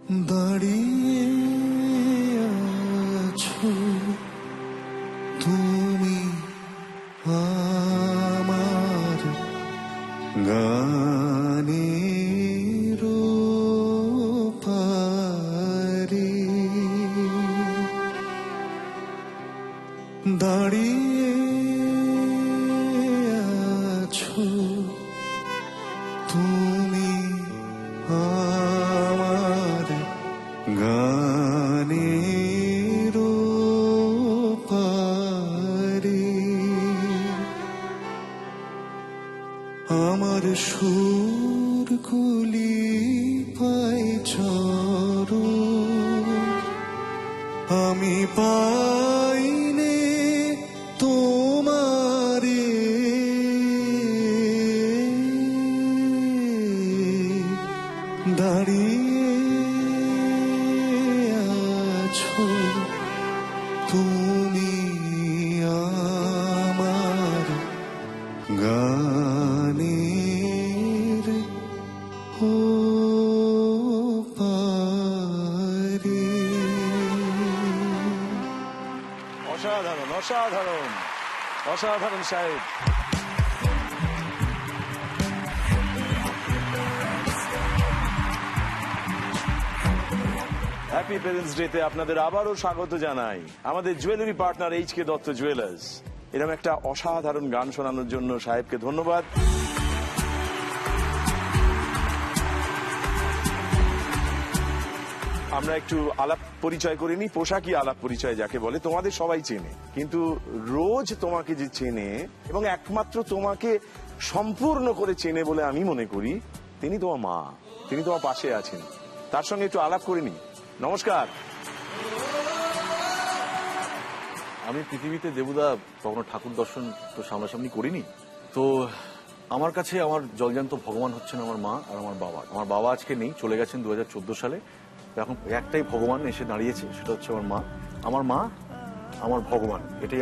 দাঁড়িয়ে আছো তুমি আমার গানের পারে, দাঁড়িয়ে আছো তুমি আমার গানের পারে, আমার সুরগুলি পাই চরণ, আমি পাইনে তোমারে, দাঁড়িয়ে আছো তুমি আমার গানের পারে। অসাধারণ অসাধারণ অসাধারণ সাহেব। হ্যাপি প্যারেন্টস ডেতে আপনাদের আবারও স্বাগত জানাই আমাদের জুয়েলারি পার্টনার এইচ.কে. দত্ত জুয়েলার্স। এরকম একটা অসাধারণ গান শোনানোর জন্য সাহেবকে ধন্যবাদ। আমরা একটু আলাপ পরিচয় করে নিই। পোশাকই আলাপ পরিচয় যাকে বলে, তোমাদের সবাই চেনে, কিন্তু রোজ তোমাকে যে চেনে এবং একমাত্র তোমাকে সম্পূর্ণ করে চেনে বলে আমি মনে করি, তিনি তোমার মা, তিনি তোমার পাশে আছেন। তার সঙ্গে একটু আলাপ করে নিই। নমস্কার। আমি পৃথিবীতে দেবুদা কখনো ঠাকুর দর্শন তো সামনাসামনি করিনি, তো আমার কাছে আমার জলজান্ত ভগবান হচ্ছেন আমার মা আর আমার বাবা। আমার বাবা আজকে নেই, চলে গেছেন 2014 সালে। এখন একটাই ভগবান এসে দাঁড়িয়েছে, সেটা হচ্ছে আমার মা। আমার মা আমার ভগবান, এটাই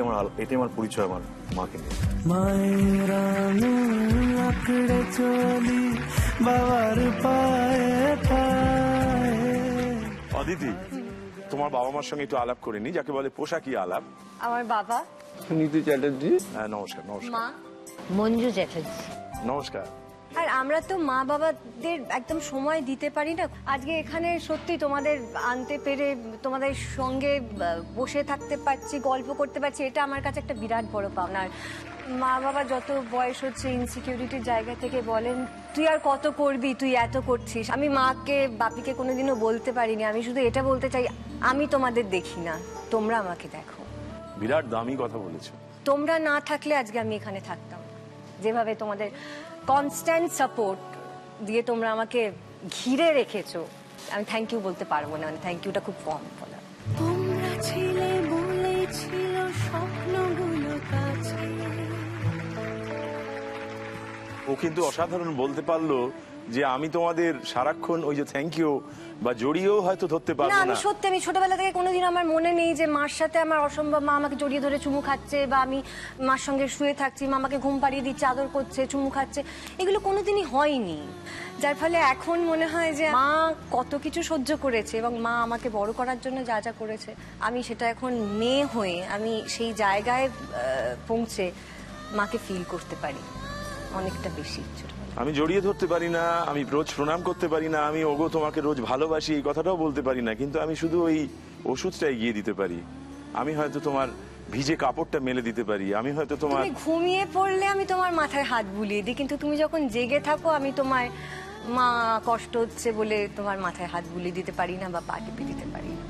আমার পরিচয় আমার মাকে নিয়ে। মায়ের আঁকড়ে চলি বাবার পায়ে পায়ে। অদিতি, তোমার বাবা মার সঙ্গে একটু আলাপ করে নি, যাকে বলে পোশাকি আলাপ। আমার বাবা নীতি চ্যাটার্জি। হ্যাঁ, নমস্কার। নমস্কার। মা মঞ্জু চ্যাটার্জি। নমস্কার। আর আমরা তো মা বাবাদের একদম সময় দিতে পারি না। আজকে এখানে সত্যি তোমাদের আনতে পেরে তোমাদের সঙ্গে বসে থাকতে পারছি, গল্প করতে পারছি, এটা আমার কাছে একটা বিরাট বড় পাওনা। আর মা বাবা যত বয়স হচ্ছে ইনসিকিউরিটির জায়গা থেকে বলেন, তুই আর কত করবি, তুই এত করছিস। আমি মাকে বাপিকে কোনোদিনও বলতে পারিনি। আমি শুধু এটা বলতে চাই, আমি তোমাদের দেখি না, তোমরা আমাকে দেখো। বিরাট দামি কথা বলেছো। তোমরা না থাকলে আজকে আমি এখানে থাকতাম। যেভাবে তোমাদের কনস্ট্যান্ট সাপোর্ট দিয়ে তোমরা আমাকে ঘিরে রেখেছো, আমি থ্যাংক ইউ বলতে পারবো না। থ্যাংক ইউটা খুব কম বলা। তোমরা ছিলে বলেছিল স্বপ্নগুলো কাছে। ও কিন্তু অসাধারণ বলতে পারলো যে আমি তোমাদের সারাক্ষণ ওই যে থ্যাংক ইউ বা জড়িয়েও হয়তো ধরতে না, পারবো আমি না। সত্যি, আমি ছোটবেলা থেকে কোনোদিন আমার মনে নেই যে মার সাথে আমার অসম্ভব, মা আমাকে জড়িয়ে ধরে চুমু খাচ্ছে বা আমি মার সঙ্গে শুয়ে থাকছি, মা আমাকে ঘুম পাড়িয়ে দিচ্ছে, আদর করছে, চুমু খাচ্ছে, এগুলো কোনোদিনই হয়নি। যার ফলে এখন মনে হয় যে মা কত কিছু সহ্য করেছে এবং মা আমাকে বড় করার জন্য যা যা করেছে, আমি সেটা এখন মেয়ে হয়ে আমি সেই জায়গায় পৌঁছে মাকে ফিল করতে পারি অনেকটা বেশি। আমি জড়িয়ে ধরতে পারি না, আমি রোজ প্রণাম করতে পারি না, আমি ওগো তোমাকে রোজ ভালোবাসি এই কথাটাও বলতে পারি না, কিন্তু আমি শুধু ওই ওষুধটা এগিয়ে দিতে পারি। আমি হয়তো তোমার ভিজে কাপড়টা মেলে দিতে পারি, আমি হয়তো তোমার তুমি ঘুমিয়ে পড়লে আমি তোমার মাথায় হাত বুলিয়ে দিই, কিন্তু তুমি যখন জেগে থাকো আমি তোমার মা কষ্ট হচ্ছে বলে তোমার মাথায় হাত বুলিয়ে দিতে পারি না বা পা টিপে দিতে পারি না।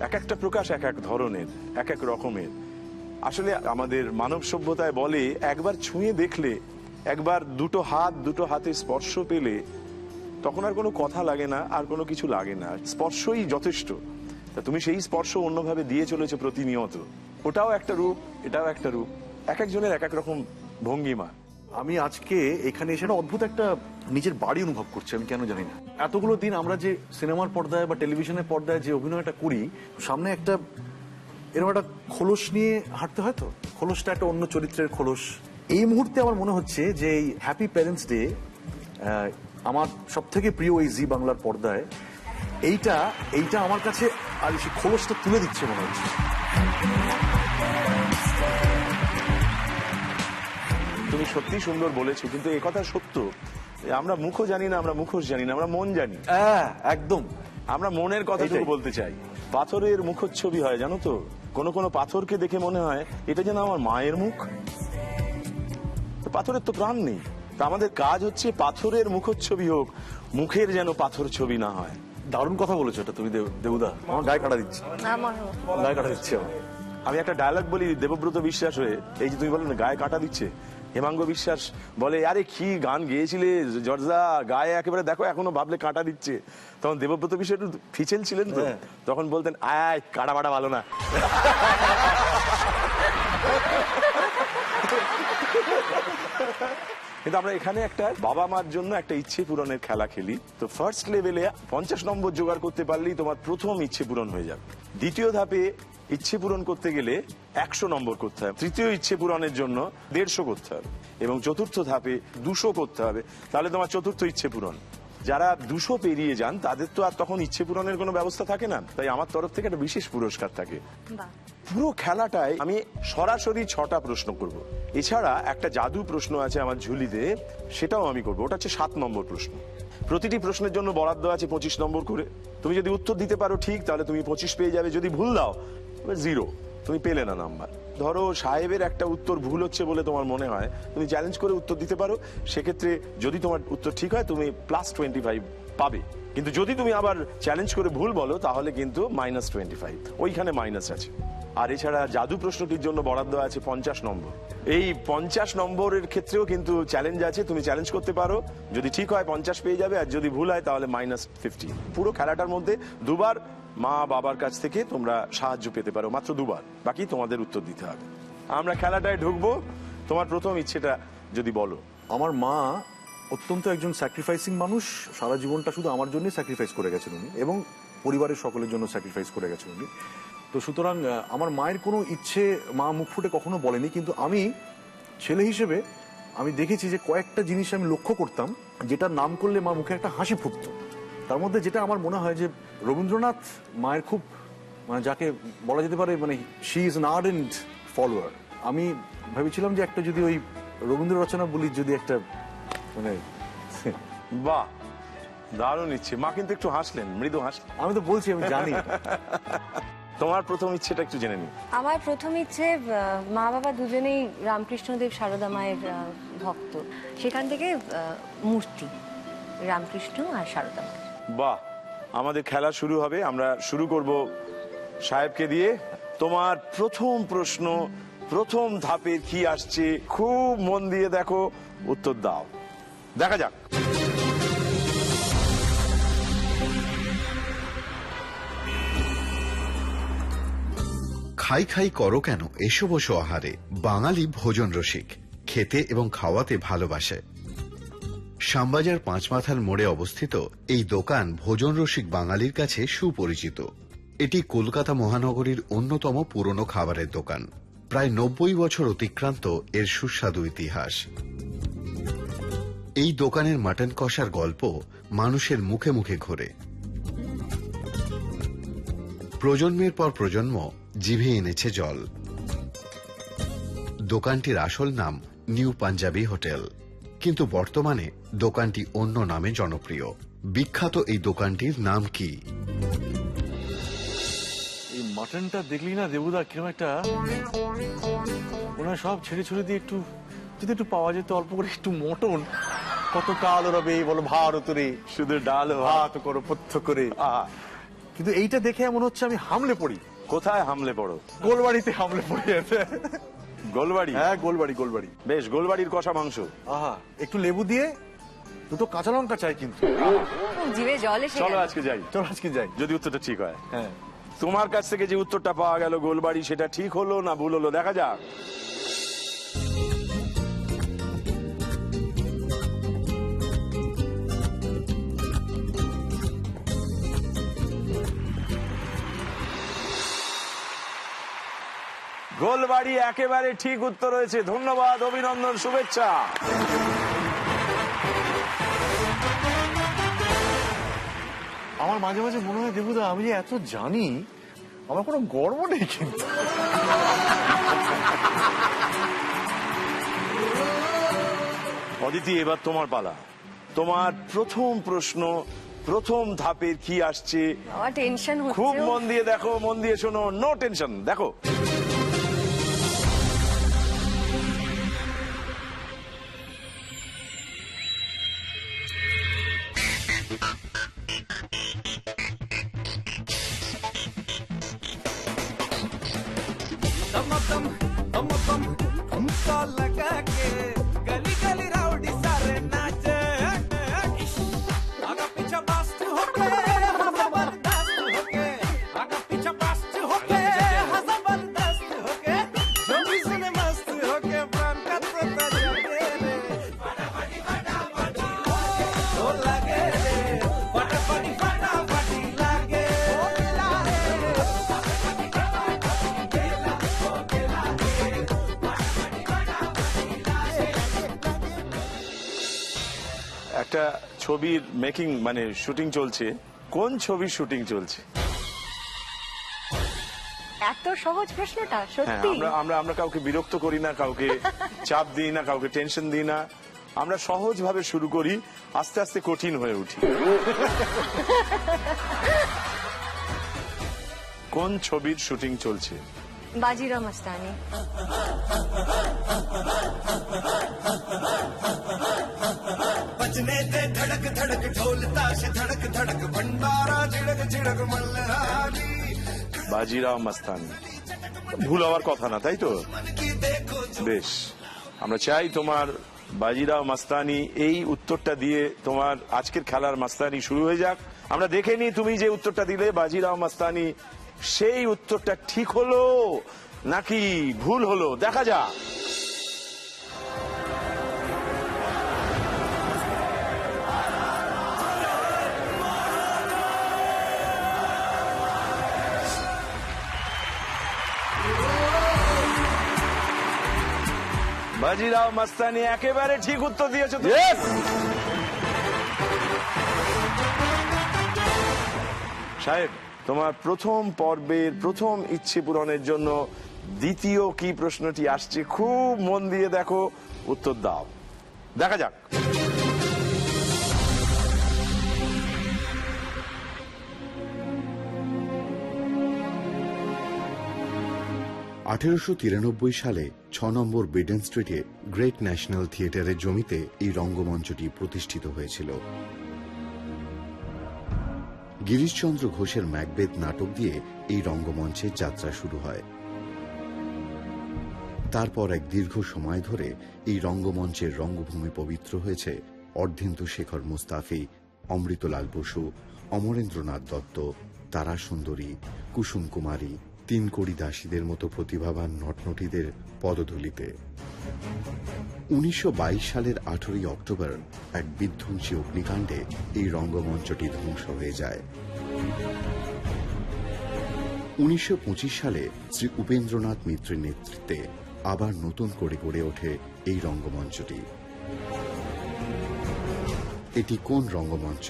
এক একটা প্রকাশ এক এক ধরনের, এক এক রকমের। আসলে আমাদের মানব সভ্যতায় বলে, একবার ছুঁয়ে দেখলে, একবার দুটো হাতে স্পর্শ পেলে, তখন আর কোনো কথা লাগে না, আর কোনো কিছু লাগে না, স্পর্শই যথেষ্ট। তা তুমি সেই স্পর্শ অন্যভাবে দিয়ে চলেছো প্রতিনিয়ত। ওটাও একটা রূপ, এটাও একটা রূপ, এক একজনের এক এক রকম ভঙ্গিমা। আমি আজকে এখানে এসে না অদ্ভুত একটা নিজের বাড়ি অনুভব করছি, আমি কেন জানি না। এতগুলো দিন আমরা যে সিনেমার পর্দায় বা টেলিভিশনের পর্দায় যে অভিনয়টা করি, সামনে একটা এরকম একটা খোলস নিয়ে হাঁটতে হয়, তো খোলসটা একটা অন্য চরিত্রের খোলস। এই মুহূর্তে আমার মনে হচ্ছে যে এই হ্যাপি প্যারেন্টস ডে আমার সব থেকে প্রিয় এই জি বাংলার পর্দায় এইটা আমার কাছে আর সেই খোলসটা তুলে দিচ্ছে মনে হচ্ছে। তুমি সত্যি সুন্দর বলেছো, কিন্তু এই কথা সত্য, আমরা মুখও জানি না, আমরা মুখোশ জানি না, আমরা মন জানি। হ্যাঁ, একদম। আমরা মনের কথাটুকু এটাই। বলতে চাই। পাথরের মুখচ্ছবি হয় জানো তো, কোনো কোনো পাথরকে দেখে মনে হয় এটা যেন আমার মায়ের মুখ। তো পাথরের তো প্রাণ নেই, তা আমাদের কাজ হচ্ছে পাথরের মুখচ্ছবি হোক, মুখের যেন পাথর ছবি না হয়। দারুণ কথা বলেছো এটা তুমি দেবুদা, আমার গায়ে কাটা দিচ্ছে, আমারও গায়ে কাটা দিচ্ছে আমার। আমি একটা ডায়লগ বলি দেবব্রত বিশ্বাস হয়ে, এই যে তুমি বলো না গায়ে কাটা দিচ্ছে, হেমাঙ্গ বিশ্বাস বলে আরে কি গান গেয়েছিলে জর্জা, গায়ে একেবারে দেখো এখনো ভাবলে কাটা দিচ্ছে। তখন দেবব্রত বিশ্বাস একটু ফিচেল ছিলেন তো, তখন বলতেন আয় কাটা বাটা ভালো না। কিন্তু আমরা এখানে একটা বাবা মার জন্য একটা ইচ্ছে পূরণের খেলা খেলি। তো ফার্স্ট লেভেলে 50 নম্বর জোগাড় করতে পারলেই তোমার প্রথম ইচ্ছে পূরণ হয়ে যাবে। দ্বিতীয় ধাপে ইচ্ছে পূরণ করতে গেলে 100 নম্বর করতে হবে, তৃতীয় ইচ্ছে পূরণের জন্য 150 করতে হবে, এবং চতুর্থ ধাপে 200 করতে হবে, তাহলে তোমার চতুর্থ ইচ্ছে পূরণ। যারা 200 পেরিয়ে যান তাদের তো আর তখন ইচ্ছে পূরণের কোনো ব্যবস্থা থাকে না, তাই আমার তরফ থেকে একটা বিশেষ পুরস্কার থাকে। বাহ, পুরো খেলাটায় আমি সরাসরি 6টা প্রশ্ন করব। এছাড়া একটা জাদু প্রশ্ন আছে আমার ঝুলিতে, সেটাও আমি করবো। ওটা হচ্ছে 7 নম্বর প্রশ্ন। প্রতিটি প্রশ্নের জন্য বরাদ্দ আছে 25 নম্বর করে। তুমি যদি উত্তর দিতে পারো ঠিক, তাহলে তুমি 25 পেয়ে যাবে। যদি ভুল দাও 0, তুমি পেলে না নাম্বার। ধরো সাহেবের একটা উত্তর ভুল হচ্ছে বলে তোমার মনে হয়, তুমি চ্যালেঞ্জ করে উত্তর দিতে পারো, সেক্ষেত্রে যদি তোমার উত্তর ঠিক হয় তুমি +25 পাবে। কিন্তু যদি তুমি আবার চ্যালেঞ্জ করে ভুল বলো তাহলে কিন্তু -25, ওইখানে মাইনাস আছে। আর এছাড়া জাদু প্রশ্নটির জন্য বরাদ্দ আছে 50 নম্বর। এই 50 নম্বরের ক্ষেত্রেও কিন্তু চ্যালেঞ্জ আছে, তুমি চ্যালেঞ্জ করতে পারো, যদি ঠিক হয় 50 পেয়ে যাবে, আর যদি ভুল হয় তাহলে -50। পুরো খেলাটার মধ্যে দুবার মা বাবার কাছ থেকে তোমরা সাহায্য পেতে পারো, মাত্র 2 বার, বাকি তোমাদের উত্তর দিতে হবে। আমরা খেলাটায় ঢুকবো, তোমার প্রথম ইচ্ছেটা যদি বলো। আমার মা অত্যন্ত একজন স্যাক্রিফাইসিং মানুষ, সারা জীবনটা শুধু আমার জন্যই স্যাক্রিফাইস করে গেছেন উনি, এবং পরিবারের সকলের জন্য স্যাক্রিফাইস করে গেছেন উনি। তো সুতরাং আমার মায়ের কোনো ইচ্ছে মা মুখ ফুটে কখনো বলেনি, কিন্তু আমি ছেলে হিসেবে আমি দেখেছি যে কয়েকটা জিনিস আমি লক্ষ্য করতাম, যেটার নাম করলে মা মুখে একটা হাসি ফুটতো। তার মধ্যে যেটা আমার মনে হয় যে রবীন্দ্রনাথ মায়ের খুব, মানে যাকে বলা যেতে পারে, মানে she is an ardent follower. আমি ভেবেছিলাম যে একটা যদি ওই রবীন্দ্র রচনা বলি, যদি একটা মানে বাহ, দারুণ ইচ্ছে। মা কিন্তু একটু হাসলেন, মৃদু হাসলেন। আমি তো বলছি আমি জানি। তোমার প্রথম ইচ্ছেটা একটু জেনে নি। আমার প্রথম ইচ্ছে, মা বাবা দুজনেই রামকৃষ্ণদেব সারদা মায়ের ভক্ত, সেখান থেকে মূর্তি রামকৃষ্ণ আর সারদা মা। বাহ, আমাদের খেলা শুরু হবে। আমরা শুরু করব সাহেবকে দিয়ে। তোমার প্রথম প্রশ্ন, প্রথম ধাপের কি আসছে খুব মন দিয়ে দেখো, উত্তর দাও, দেখা যাক। খাই খাই করো কেন, এসো বসো আহারে। বাঙালি ভোজন রসিক, খেতে এবং খাওয়াতে ভালোবাসে। শ্যামবাজার পাঁচমাথার মোড়ে অবস্থিত এই দোকান ভোজন রসিক বাঙালির কাছে সুপরিচিত। এটি কলকাতা মহানগরীর অন্যতম পুরনো খাবারের দোকান। প্রায় 90 বছর অতিক্রান্ত এর সুস্বাদু ইতিহাস। এই দোকানের মাটন কষার গল্প মানুষের মুখে মুখে ঘোরে। প্রজন্মের পর প্রজন্ম জিভে এনেছে জল। দোকানটির আসল নাম নিউ পাঞ্জাবি হোটেল, কিন্তু বর্তমানে দোকানটি অন্য নামে জনপ্রিয়। বিখ্যাত এই দোকানটির নাম কি? এই মাটনটা দেখলি না দেবুদা, কিরকম একটা ওনার সব ছেড়ে ছুড়ে দিয়ে একটু যদি একটু পাওয়া যেত অল্প করে একটু মটন, কত কাল রবে বলো ভারত রে, শুধু ডাল ভাত করো পথ্য করে। কিন্তু এইটা দেখে এমন হচ্ছে আমি হামলে পড়ি। কোথায় হামলে পড়ো? গোলবাড়িতে হামলে পড়ি। গোলবাড়ি? হ্যাঁ, গোলবাড়ি গোলবাড়ি। বেশ, গোলবাড়ির কষা মাংস। আহা, একটু লেবু দিয়ে, দুটো কাঁচা লঙ্কা চাই কিন্তু। জিভে জল এসে চলো গেল। আজকে যাই, চলো আজকে যাই। যদি উত্তরটা ঠিক হয়। হ্যাঁ, তোমার কাছ থেকে যে উত্তরটা পাওয়া গেল গোলবাড়ি, সেটা ঠিক হলো না ভুল হলো দেখা যাক। গোলবাড়ি একেবারে ঠিক উত্তর হয়েছে। ধন্যবাদ, অভিনন্দন, শুভেচ্ছা। আমার মাঝে মাঝে মনে হয় দেবুদা আমি যে এত জানি আমার কোনো গর্ব নেই কিন্তু। অদিতি, এবার তোমার পালা। তোমার প্রথম প্রশ্ন, প্রথম ধাপের কি আসছে আমার টেনশন খুব হচ্ছে। মন দিয়ে দেখো, মন দিয়ে শোনো, নো টেনশন। দেখো, हमको लगा के गली गली राउडी सारे नाचे आगा पीछा बास्ट होके जबरदस्त होके आगा पीछा बास्ट होके जबरदस्त होके जो भी सुने मस्त होके प्राण का तोता जागे रे फटाफटी ओ लगे रे फटाफटी लागे ओ लागे একটা ছবির মেকিং মানে শুটিং চলছে। কোন ছবির শুটিং চলছে? এত সহজ প্রশ্নটা হ্যাঁ, সত্যি। আমরা কাউকে বিরক্ত করি না, কাউকে চাপ দিই না, কাউকে টেনশন দিই না। আমরা সহজ ভাবে শুরু করি, আস্তে আস্তে কঠিন হয়ে উঠি। কোন ছবির শুটিং চলছে? বাজিরাও মস্তানি। बजने दे धड़क धड़क ढोल ताश धड़क धड़क भंडारा झिड़क झिड़क मल्हारी বাজিরাও মাস্তানি। ভুল হওয়ার কথা না, তাই তো? की देखो বেশ, আমরা চাই তোমার বাজিরাও মাস্তানি এই উত্তরটা দিয়ে তোমার আজকের খেলার মাস্তানি শুরু হয়ে যাক। আমরা দেখে নিই তুমি যে উত্তরটা দিলে বাজিরাও মাস্তানি, সেই উত্তরটা ঠিক হলো নাকি ভুল হলো, দেখা যাক। বাজিরাও মাস্তানি একেবারে ঠিক উত্তর দিয়েছো তুমি। সাহেব, তোমার প্রথম পর্বের প্রথম ইচ্ছে পূরণের জন্য দ্বিতীয় কি প্রশ্নটি আসছে, খুব মন দিয়ে দেখো, উত্তর দাও, দেখা যাক। সালে 6 নম্বর বিডেন স্ট্রিটে গ্রেট ন্যাশনাল থিয়েটারের জমিতে এই রঙ্গমঞ্চটি প্রতিষ্ঠিত হয়েছিল। গিরিশচন্দ্র ঘোষের ম্যাকবেথ নাটক দিয়ে এই রঙ্গমঞ্চের যাত্রা শুরু হয়। তারপর এক দীর্ঘ সময় ধরে এই রঙ্গমঞ্চের রঙ্গভূমি পবিত্র হয়েছে অর্ধেন্দু শেখর মুস্তাফি, অমৃতলাল বসু, অমরেন্দ্রনাথ দত্ত, তারা সুন্দরী, কুসুম কুমারী, তিনকড়ি দাসীদের মতো প্রতিভাবান নটনটীদের পদধূলিতে। 1922 সালের 18 অক্টোবর এক বিধ্বংসী অগ্নিকাণ্ডে এই রঙ্গমঞ্চটি ধ্বংস হয়ে যায়। 1925 সালে শ্রী উপেন্দ্রনাথ মিত্রের নেতৃত্বে আবার নতুন করে গড়ে ওঠে এই রঙ্গমঞ্চটি। এটি কোন রঙ্গমঞ্চ?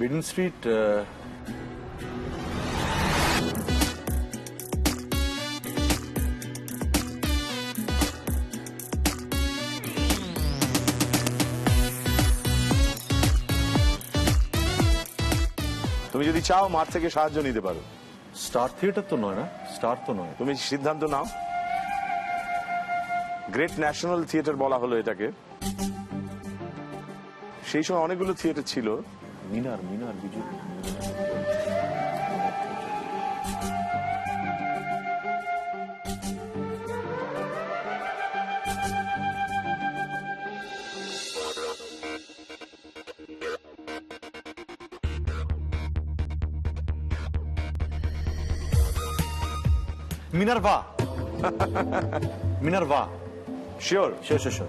বিডেন স্ট্রিট, তুমি যদি চাও মাঠ থেকে সাহায্য নিতে পারো। স্টার থিয়েটার তো নয় না, স্টার তো নয়। তুমি সিদ্ধান্ত নাও। গ্রেট ন্যাশনাল থিয়েটার বলা হলো এটাকে। সেই সময় অনেকগুলো থিয়েটার ছিল। মিনার বিজু, Minerva. Minerva, sure? Sure.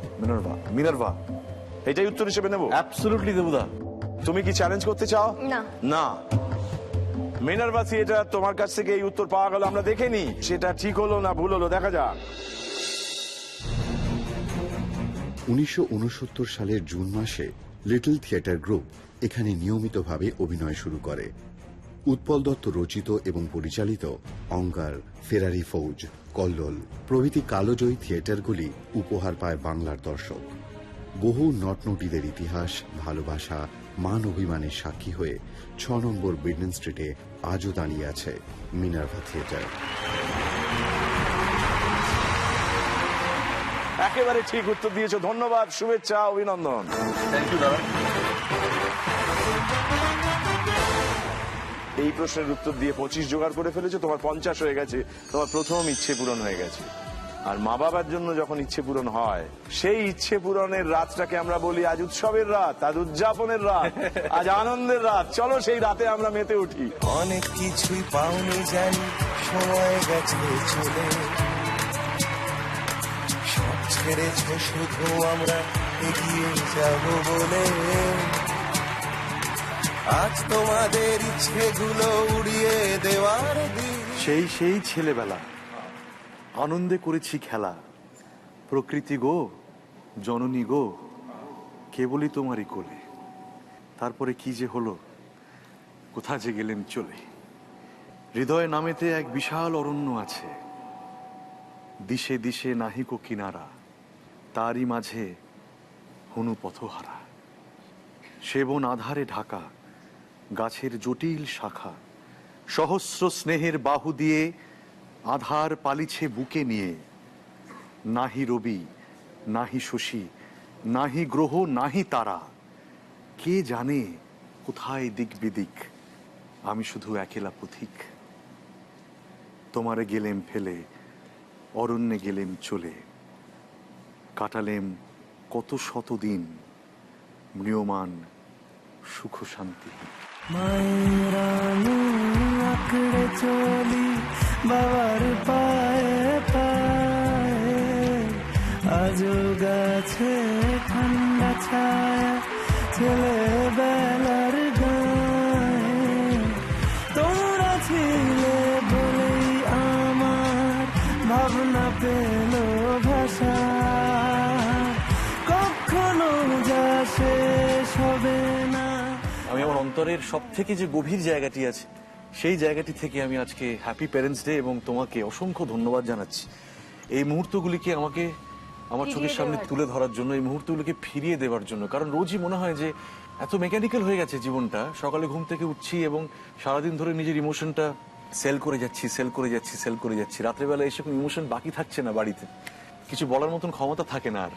Minerva, এটাই উত্তর হিসেবে নেব? অ্যাবসলিউটলি দেবুদা। তুমি কি চ্যালেঞ্জ করতে চাও? না। না। মিনার্ভা থিয়েটার, তোমার কাছ থেকে এই উত্তর পাওয়া গেল, আমরা দেখে নি সেটা ঠিক হলো না ভুল হলো, দেখা যাক। 1969 সালের জুন মাসে লিটল থিয়েটার গ্রুপ এখানে নিয়মিতভাবে অভিনয় শুরু করে। উৎপল দত্ত রচিত এবং পরিচালিত অঙ্গার, ফেরারি ফৌজ, কল্লোল প্রভৃতি কালোজয়ী থিয়েটারগুলি উপহার পায় বাংলার দর্শক। বহু নটনটিদের ইতিহাস, ভালোবাসা, মান অভিমানের সাক্ষী হয়ে 6 নম্বর বিডন স্ট্রিটে আজও দাঁড়িয়ে আছে মিনার্ভা থিয়েটার। একেবারে ঠিক উত্তর দিয়েছো, ধন্যবাদ, শুভেচ্ছা, অভিনন্দন। থ্যাংক ইউ দাদা। এই প্রশ্নের উত্তর দিয়ে 25 জোগাড় করে ফেলেছো, তোমার 50 হয়ে গেছে, তোমার প্রথম ইচ্ছে পূরণ হয়ে গেছে। আর মা বাবার জন্য যখন ইচ্ছে পূরণ হয়, সেই ইচ্ছে পূরণের রাতটাকে আমরা বলি আজ উৎসবের রাত, আজ উদযাপনের রাত, আজ আনন্দের রাত। চলো সেই রাতে আমরা মেতে উঠি। অনেক কিছুই পাওনি জানি, সময় গেছে চলে, সব ছেড়েছ শুধু আমরা এগিয়ে যাব বলে। আজ তোমাদের ইচ্ছেগুলো উড়িয়ে দেওয়ার দিন। সেই ছেলেবেলা আনন্দে করেছি খেলা, প্রকৃতি গো, জননী গো, কেবলই তোমারই কোলে। তারপরে কি যে হলো, কোথা যে গেলেন চলে। হৃদয় নামেতে এক বিশাল অরণ্য আছে, দিশে দিশে নাহিকো কিনারা, তারই মাঝে হনু পথহারা। সেবন আধারে ঢাকা গাছের জটিল শাখা, সহস্র স্নেহের বাহু দিয়ে আধার পালিছে বুকে নিয়ে। নাহি রবি, নাহি শশী, নাহি গ্রহ, নাহি তারা, কে জানে কোথায় দিক বিদিক, আমি শুধু একেলা পথিক। তোমারে গেলেম ফেলে, অরণ্যে গেলেম চলে, কাটালেম কত শতদিন, ম্রিয়মান সুখ শান্তি। মায়ের আলো আঁকড়ে চলি বাবার পায়ে পায়ে, আজও গাছে ঠান্ডা ছায়া ছেলেবেলার গায়ে। তোমরা ছিলে বলেই আমার ভাবনা পেল ভাষা, কখনো যা শেষ হবে না। আমি আমার অন্তরের সব থেকে যে গভীর জায়গাটি আছে, সেই জায়গাটি থেকে আমি আজকে হ্যাপি প্যারেন্টস ডে এবং তোমাকে অসংখ্য ধন্যবাদ জানাচ্ছি। এই মুহূর্তগুলিকে আমাকে আমার চোখের সামনে তুলে ধরার জন্য, এই মুহূর্তগুলোকে ফিরিয়ে দেওয়ার জন্য। কারণ রোজই মনে হয় যে এত মেকানিক্যাল হয়ে গেছে জীবনটা, সকালে ঘুম থেকে উঠছি এবং সারাদিন ধরে নিজের ইমোশনটা সেল করে যাচ্ছি। রাত্রেবেলা এসে কোনো ইমোশন বাকি থাকছে না বাড়িতে, কিছু বলার মতন ক্ষমতা থাকে না আর।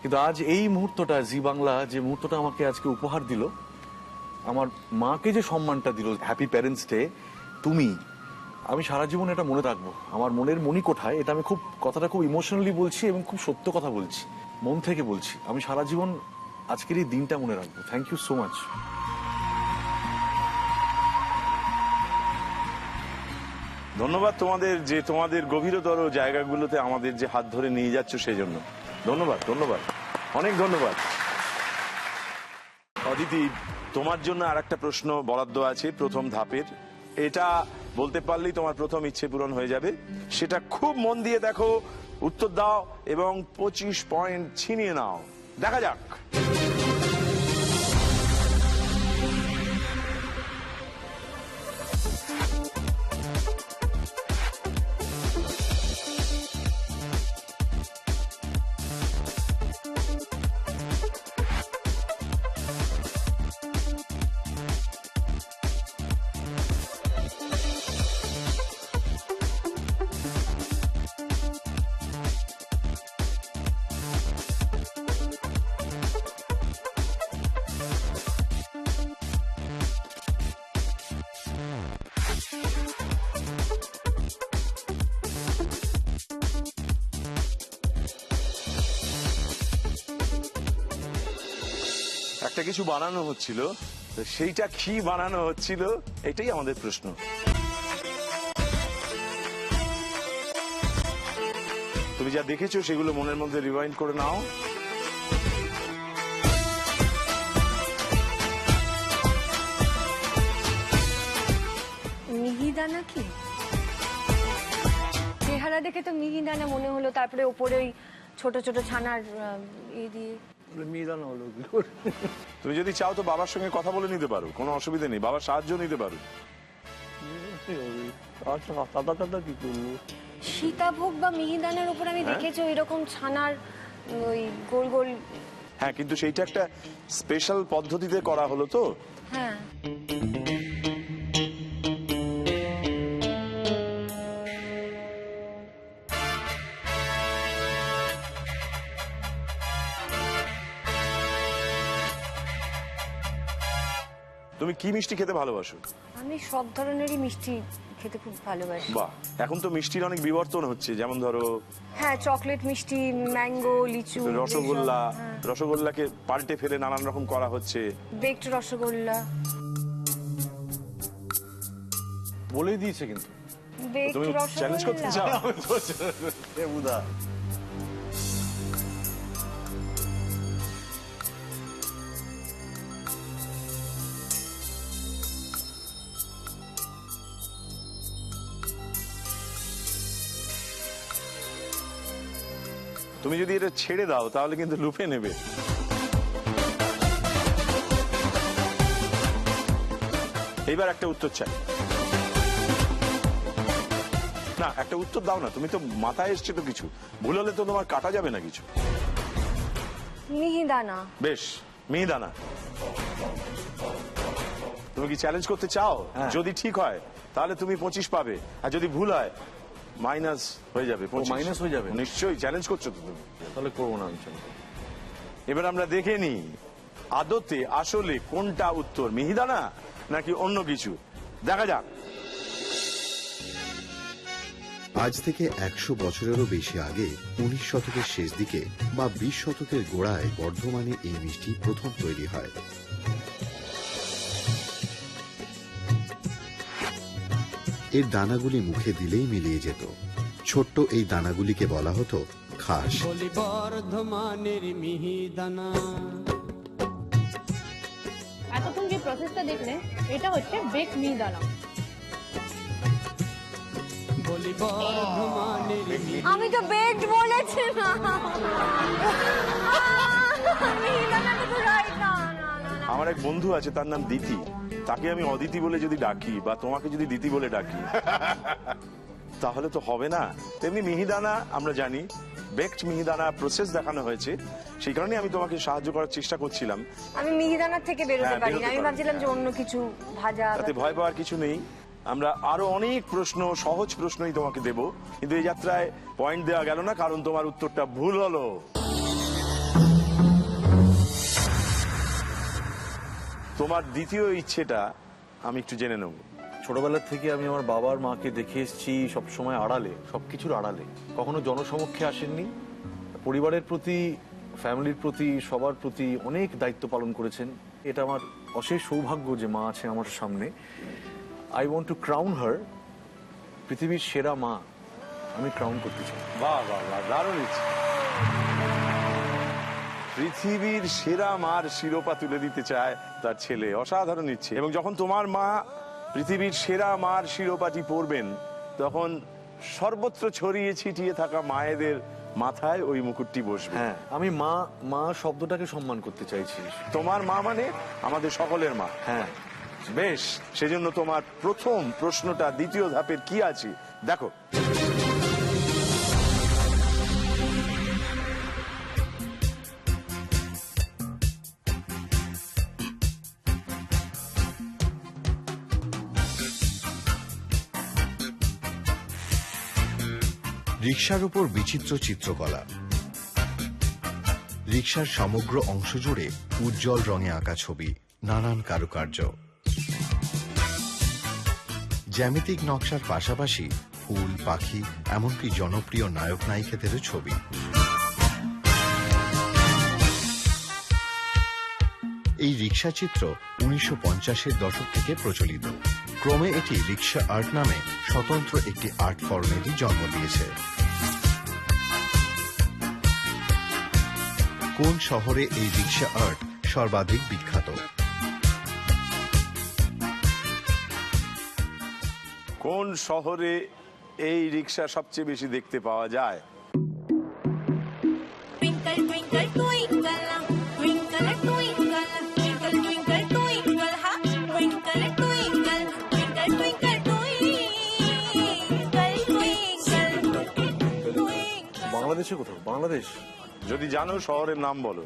কিন্তু আজ এই মুহূর্তটা, জি বাংলা যে মুহূর্তটা আমাকে আজকে উপহার দিল, আমার মাকে যে সম্মানটা দিল, হ্যাপি প্যারেন্টস ডে, তুমি, আমি সারা জীবন এটা মনে রাখবো। আমার মনের মণিকোঠায় এটা আমি কথাটা খুব ইমোশনালি বলছি এবং খুব সত্য কথা বলছি, মন থেকে বলছি। আমি সারা জীবন আজকের এই দিনটা মনে রাখবো। Thank you so much. ধন্যবাদ তোমাদের, যে তোমাদের গভীরতর জায়গাগুলোতে আমাদের যে হাত ধরে নিয়ে যাচ্ছ সেই জন্য ধন্যবাদ, অনেক ধন্যবাদ। অদিতি, তোমার জন্য আর একটা প্রশ্ন বরাদ্দ আছে প্রথম ধাপের। এটা বলতে পারলেই তোমার প্রথম ইচ্ছে পূরণ হয়ে যাবে। সেটা খুব মন দিয়ে দেখো, উত্তর দাও এবং 25 পয়েন্ট ছিনিয়ে নাও। দেখা যাক। একটা কিছু বানানো হচ্ছিল, তো সেইটা কি বানানো হচ্ছিল এটাই আমাদের প্রশ্ন। তুমি যা দেখেছো সেগুলো মনের মধ্যে রিভাইন্ড করে নাও। মিহিদানা কি? চেহারা দেখে তো মিহিদানা মনে হলো, তারপরে ওপরে ওই ছোট ছোট ছানার দিয়ে। মিহিদানা হলো তুমি যদি চাও তো বাবার সঙ্গে কথা বলে নিতে পারো, কোনো অসুবিধা নেই, বাবার সাহায্য নিতে পারো। কি করবো? সীতাভোগ বা মিহিদানার উপর আমি দেখেছি এরকম ছানার ওই গোল গোল। হ্যাঁ, কিন্তু সেইটা একটা স্পেশাল পদ্ধতিতে করা হলো তো। হ্যাঁ, তুমি কি মিষ্টি খেতে ভালোবাসো? আমি সব ধরনেরই মিষ্টি খেতে খুব ভালোবাসি। বাহ, এখন তো মিষ্টির অনেক বিবর্তন হচ্ছে, যেমন ধরো হ্যাঁ, চকলেট মিষ্টি, ম্যাঙ্গো, লিচু, রসগোল্লা, রসগোল্লাকে পাল্টে ফেলে নানান রকম করা হচ্ছে। বেকড রসগোল্লা বলেই দিয়েছে কিন্তু। বেকড তুমি চ্যালেঞ্জ করতে চাও? রসগোল্লা দেবুদা তুমি যদি এটা ছেড়ে দাও তাহলে কিন্তু লুপে নেবে। এইবার একটা উত্তর চাই। না, একটা উত্তর দাও না, তুমি তো মাথায় এসছে তো কিছু, ভুল হলে তো তোমার কাটা যাবে না কিছু। মিহিদানা। বেশ, মিহিদানা। তুমি কি চ্যালেঞ্জ করতে চাও? হ্যাঁ। যদি ঠিক হয় তাহলে তুমি 25 পাবে, আর যদি ভুল হয় মাইনাস হয়ে যাবে। 25 মাইনাস হয়ে যাবে? নিশ্চয়ই চ্যালেঞ্জ করছো তো তুমি। তাহলে করবো না আমি। এবার আমরা দেখে নিই আদতে আসলে কোনটা উত্তর, মিহিদানা নাকি অন্য কিছু। দেখা যাক। আজ থেকে 100 বছরেরও বেশি আগে 19 শতকের শেষ দিকে বা 20 শতকের গোড়ায় বর্ধমানে এই মিষ্টি প্রথম তৈরি হয়। এর দানাগুলি মুখে দিলেই মিলিয়ে যেত। ছোট্ট এই দানাগুলিকে বলা হতো খাস। বলি বর্ধমানের মিহিদানা। এতক্ষণ যে প্রসেসটা দেখলেন এটা হচ্ছে বেক মিহিদানা। বলি বর্ধমানের আমি তো বেকড বলেছি না। মিহিদানাটা তো right না, না, না, না। আমার এক বন্ধু আছে, তার নাম দিতি। তাকে আমি অদিতি বলে যদি ডাকি বা তোমাকে যদি দিতি বলে ডাকি তাহলে তো হবে না। তেমনি মিহিদানা আমরা জানি, বেকড মিহিদানা প্রসেস দেখানো হয়েছে, সেই কারণে আমি তোমাকে সাহায্য করার চেষ্টা করছিলাম। আমি মিহিদানার থেকে বেরোতে হ্যাঁ, পারি না। বেরোতে আমি পারো। ভাবছিলাম যে অন্য কিছু ভাজা। তাতে ভয় পাওয়ার কিছু নেই। আমরা আরো অনেক প্রশ্ন, সহজ প্রশ্নই তোমাকে দেব, কিন্তু এই যাত্রায় পয়েন্ট দেওয়া গেল না কারণ তোমার উত্তরটা ভুল হলো। তোমার দ্বিতীয় ইচ্ছেটা আমি একটু জেনে নেব। ছোটবেলা থেকে আমি আমার বাবার মাকে দেখে এসেছি সবসময় আড়ালে, সবকিছুর আড়ালে, কখনো জনসমক্ষে আসেননি। পরিবারের প্রতি, ফ্যামিলির প্রতি, সবার প্রতি অনেক দায়িত্ব পালন করেছেন। এটা আমার অশেষ সৌভাগ্য যে মা আছে আমার সামনে। আই ওয়ান্ট টু ক্রাউন হার পৃথিবীর সেরা মা। আমি ক্রাউন করতে চাই। বাহ বাহ বাহ, দারুণ ইচ্ছে। পৃথিবীর সেরা মার শিরোপা তুলে দিতে চায় তার ছেলে, অসাধারণ ইচ্ছে। এবং যখন তোমার মা পৃথিবীর সেরা মার শিরোপাটি পরবেন, তখন সর্বত্র ছড়িয়ে ছিটিয়ে থাকা মায়েদের মাথায় ওই মুকুটটি বসবে। হ্যাঁ, আমি মা মা শব্দটাকে সম্মান করতে চাইছি। তোমার মা মানে আমাদের সকলের মা। হ্যাঁ, বেশ, সেজন্য তোমার প্রথম প্রশ্নটা দ্বিতীয় ধাপের কি আছে দেখো। রিকশার উপর বিচিত্র চিত্রকলা। রিকশার সমগ্র অংশ জুড়ে উজ্জ্বল রঙে আঁকা ছবি, নানান কারুকার্য। জ্যামিতিক নকশার পাশাপাশি ফুল, পাখি, এমনকি জনপ্রিয় নায়ক নায়িকাদেরও ছবি। এই রিকশা চিত্র 1950-এর দশক থেকে প্রচলিত। ক্রমে এটি রিকশা আর্ট নামে স্বতন্ত্র একটি আর্ট ফর্মেরই জন্ম দিয়েছে। কোন শহরে এই রিকশা আর্ট সর্বাধিক বিখ্যাত? কোন শহরে এই রিক্সা সবচেয়ে বেশি দেখতে পাওয়া যায়? Twinkle, twinkle, twinkle, twinkle, twinkle, twinkle, twinkle, twinkle, ha. Twinkle, twinkle, twinkle, twinkle, twinkle, twinkle. বাংলাদেশে কোথাও? বাংলাদেশ? যদি জানো শহরের নাম বলো।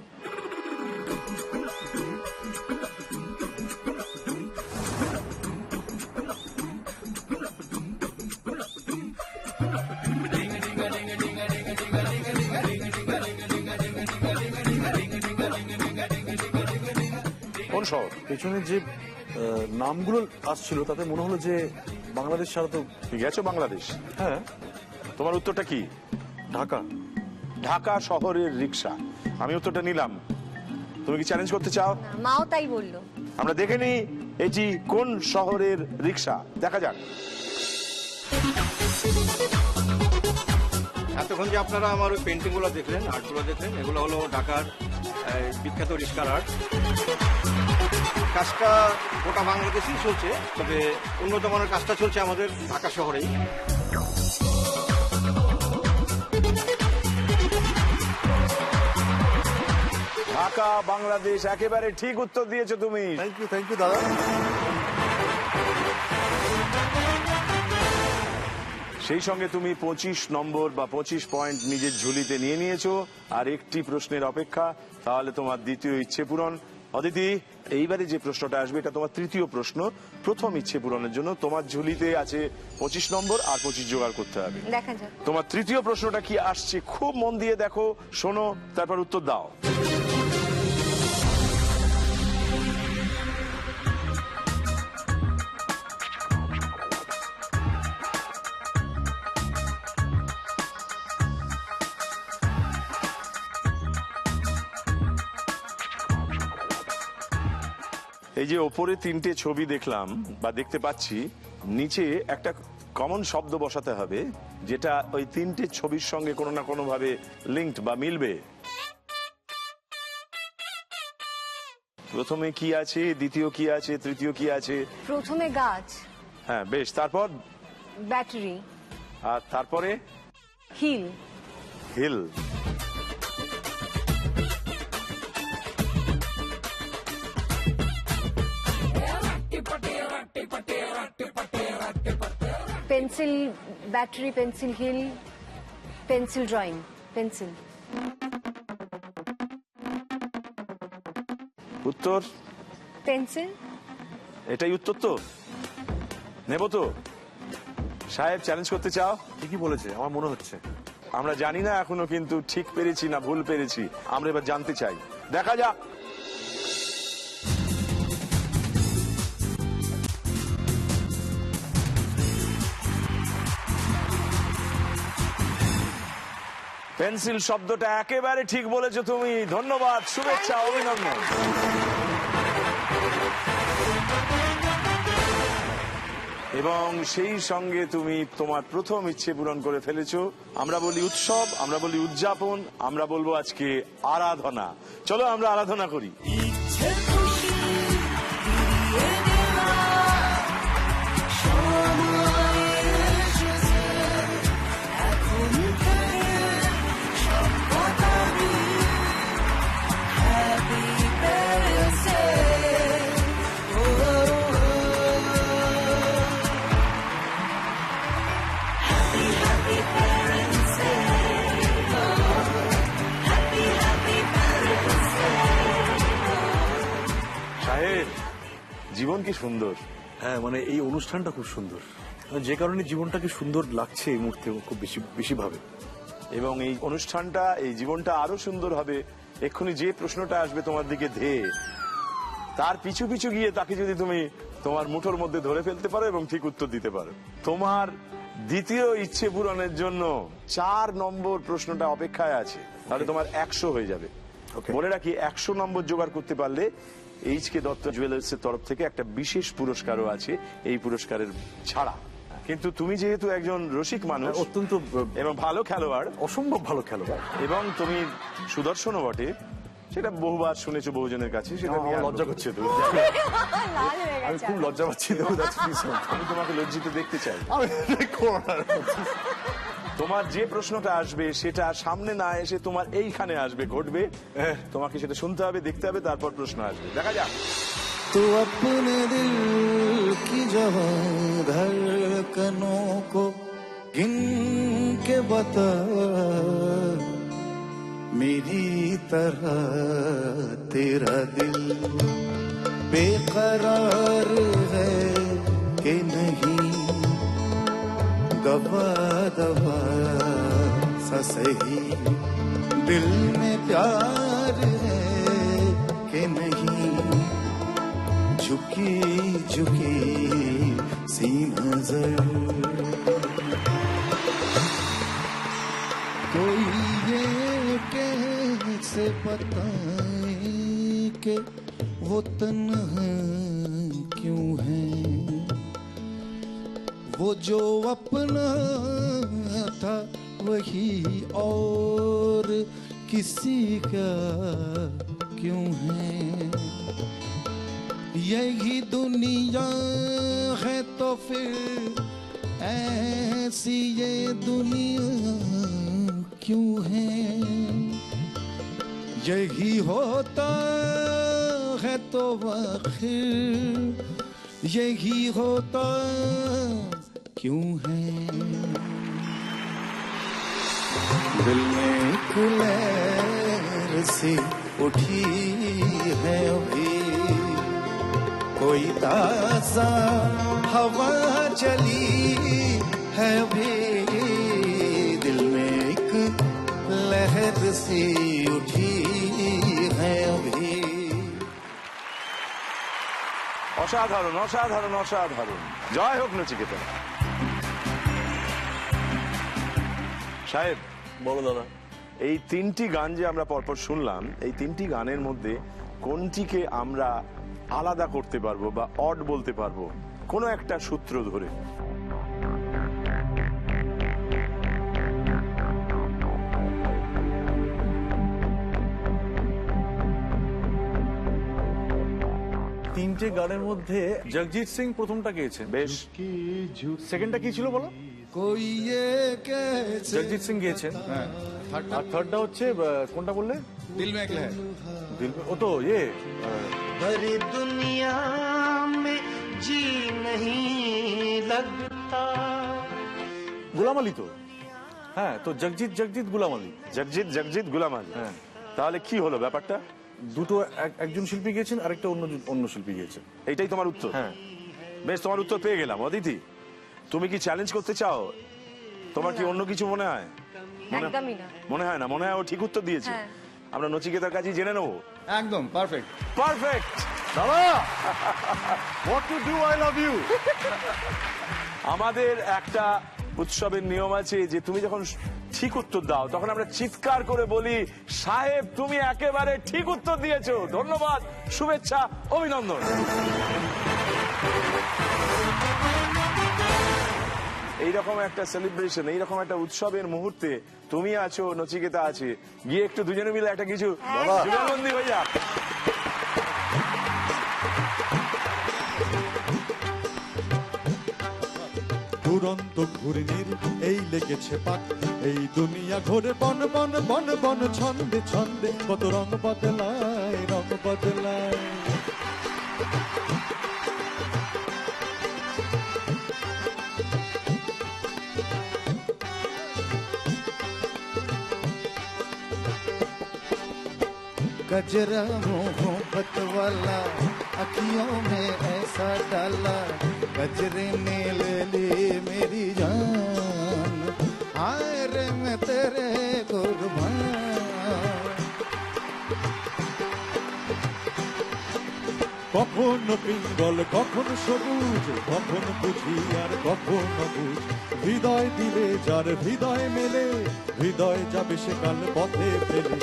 কোন শহর? পেছনে যে নামগুলো আসছিল তাতে মনে হলো যে বাংলাদেশ ছাড়া তো। গেছো বাংলাদেশ? হ্যাঁ। তোমার উত্তরটা কি? ঢাকা। ঢাকা শহরের রিক্সা। আমি উত্তরটা নিলাম। তুমি কি চ্যালেঞ্জ করতে চাও? না, মাও তাই বললো। আমরা দেখে নিই এটি কোন শহরের রিক্সা। দেখা যাক। এতক্ষণ যে আপনারা আমার ওই পেন্টিং গুলো দেখলেন, আর্টগুলো দেখলেন, এগুলো হলো ঢাকার বিখ্যাত রিস্কার আর্ট। কাজটা গোটা বাংলাদেশেই চলছে, তবে উন্নত মানের কাজটা চলছে আমাদের ঢাকা শহরেই। ঢাকা বাংলাদেশ, একেবারে ঠিক উত্তর দিয়েছো তুমি। থ্যাংক ইউ দাদা। সেই সঙ্গে তুমি 25 নম্বর বা 25 পয়েন্ট নিজের ঝুলিতে নিয়ে নিয়েছো, আর একটি প্রশ্নের অপেক্ষা, তাহলে তোমার দ্বিতীয় ইচ্ছে পূরণ। অদিতি, এইবারে যে প্রশ্নটা আসবে এটা তোমার তৃতীয় প্রশ্ন। প্রথম ইচ্ছে পূরণের জন্য তোমার ঝুলিতে আছে 25 নম্বর আর 25 জোগাড় করতে হবে। দেখা যাক। তোমার তৃতীয় প্রশ্নটা কি আসছে, খুব মন দিয়ে দেখো, শোনো, তারপর উত্তর দাও। এই যে ওপরে তিনটে ছবি দেখলাম বা দেখতে পাচ্ছি, নিচে একটা কমন শব্দ বসাতে হবে যেটা ওই তিনটে ছবির সঙ্গে কোনো না কোনো ভাবে লিঙ্কড বা মিলবে। প্রথমে কি আছে, দ্বিতীয় কি আছে, তৃতীয় কি আছে? প্রথমে গাছ, হ্যাঁ বেশ, তারপর ব্যাটারি, আর তারপরে hill, hill. Pencil, battery, pencil, hill, pencil drawing, pencil. উত্তর পেন্সিল। এটাই উত্তর তো? নেব তো? সাহেব, চ্যালেঞ্জ করতে চাও? ঠিকই বলেছে আমার মনে হচ্ছে। আমরা জানি না এখনো কিন্তু ঠিক পেরেছি না ভুল পেরেছি, আমরা এবার জানতে চাই। দেখা যাক। পেন্সিল শব্দটা একেবারে ঠিক বলেছো তুমি, ধন্যবাদ, শুভেচ্ছা, অভিনন্দন। এবং সেই সঙ্গে তুমি তোমার প্রথম ইচ্ছে পূরণ করে ফেলেছো। আমরা বলি উৎসব, আমরা বলি উদযাপন, আমরা বলবো আজকে আরাধনা। চলো আমরা আরাধনা করি। সাহেব, জীবন কি সুন্দর। হ্যাঁ, মানে এই অনুষ্ঠানটা খুব সুন্দর, যে কারণে জীবনটাকে সুন্দর লাগছে এই মুহূর্তে খুব বেশি বেশি ভাবে। এবং এই অনুষ্ঠানটা, এই জীবনটা আরো সুন্দর হবে এক্ষুনি যে প্রশ্নটা আসবে তোমার দিকে ধেয়ে, তার পিছু পিছু গিয়ে তাকে যদি তুমি তোমার মুঠোর মধ্যে ধরে ফেলতে পারো এবং ঠিক উত্তর দিতে পারো। তোমার দ্বিতীয় ইচ্ছে পূরণের জন্য 4 নম্বর প্রশ্নটা অপেক্ষায় আছে, তাহলে তোমার 100 হয়ে যাবে। বলে রাখি, 100 নম্বর জোগাড় করতে পারলে এইচ.কে. দত্ত জুয়েলার্স এর তরফ থেকে একটা বিশেষ পুরস্কারও আছে, এই পুরস্কারের ছাড়া। কিন্তু তুমি যেহেতু একজন রসিক মানুষ, অত্যন্ত এবং ভালো খেলোয়াড়, অসম্ভব ভালো খেলোয়াড়, এবং তুমি সুদর্শনও বটে, সেটা বহুবার শুনেছো বহুজনের কাছে, সেটা নিয়ে আমার আর লজ্জা করছে তো লাল হয়ে আমি গেছে খুব লজ্জা পাচ্ছি দেবদা please শোনো। আমি তোমাকে লজ্জিত দেখতে চাই। আমি করোনা তোমার যে প্রশ্নটা আসবে সেটা সামনে না এসে তোমার এইখানে আসবে, ঘটবে, তোমাকে সেটা শুনতে হবে, দেখতে হবে, তারপর প্রশ্ন আসবে। দেখা যাক। तो अपने दिल की जवां धड़कनों को गिन के बता, मेरी तरह तेरा दिल बेकरार है कि नहीं, दबा दबा सा सही दिल में प्यार है कि नहीं, झुकी झुकी सी नजर, कोई ये कैसे बताए कि वो तन्हा क्यों है, वो जो अपना था वही और किसी का क्यों है, यही दुनिया है तो फिर ऐसी ये दुनिया क्यों है, यही होता है तो आखिर यही होता क्यों है, दिल में एक लहर सी उठी है अभी, कोई ताजा हवा चली है अभी, दिल में एक लहर सी उठी है अभी। অসাধারণ, অসাধারণ, অসাধারণ। জয় হোক নচিকেতা। সাহেব, বলো দাদা। এই তিনটি গান যে আমরা পরপর শুনলাম, এই তিনটি গানের মধ্যে কোনটিকে আমরা আলাদা করতে পারবো বা অড বলতে পারবো কোনো একটা সূত্র ধরে? তিনটে গানের মধ্যে জগজিৎ সিং প্রথমটা গেয়েছেন, বেশ। সেকেন্ডটা কি ছিল বলো? कोई ये कैसे জগজিৎ সিং গিয়েছেন, আর থার্ডটা হচ্ছে কোনটা বললে? दिल में एक लहर, ও তো ইয়ে भरी दुनिया में जी नहीं लगता, গোলাম আলী তো। হ্যাঁ, তো জগজিৎ জগজিৎ গোলাম আলী। জগজিৎ জগজিৎ গুলাম আলী। হ্যাঁ, তাহলে কি হলো ব্যাপারটা? দুটো একজন শিল্পী গিয়েছেন, আরেকটা অন্য শিল্পী গিয়েছেন। এইটাই তোমার উত্তর? হ্যাঁ। বেশ, তোমার উত্তর পেয়ে গেলাম। অদিতি, তুমি কি চ্যালেঞ্জ করতে চাও? তোমার কি অন্য কিছু মনে হয়? একদমই না। মনে হয় না? মনে হয় ও ঠিক উত্তর দিয়েছে। হ্যাঁ। আমরা নচিকেতার কাছে জেনে নেবো। एकदम परफेक्ट। পারফেক্ট দাদা, what to do, I love you. আমাদের একটা উৎসবের নিয়ম আছে যে তুমি যখন ঠিক উত্তর দাও তখন আমরা চিৎকার করে বলি, সাহেব তুমি একেবারে ঠিক উত্তর দিয়েছো, ধন্যবাদ, শুভেচ্ছা, অভিনন্দন। এইরকম একটা সেলিব্রেশন, এইরকম একটা উৎসবের মুহূর্তে তুমি আছো, নচিকেতা আছে, গিয়ে একটু দুজনে মিলে একটা কিছু যুগলবন্দি হয়ে যাক। দুরন্ত ঘূর্ণির এই লেগেছে পাক, এই দুনিয়া ঘোরে বন বন বন বন ছন্দে ছন্দে, কত রং বদলায় রং বদলায়। गजरा मोहब्बत वाला अखियों में ऐसा डाला, गजरे ने ले ली मेरी जान, हाय रे मैं तेरे कुर्बान। কখনো পিঙ্গল কখনো সবুজ, কখনো বুঝি আর কখনো বুঝ, হৃদয় দিলে যার হৃদয় মেলে, হৃদয় যাবে সে কাল পথে ফেলে,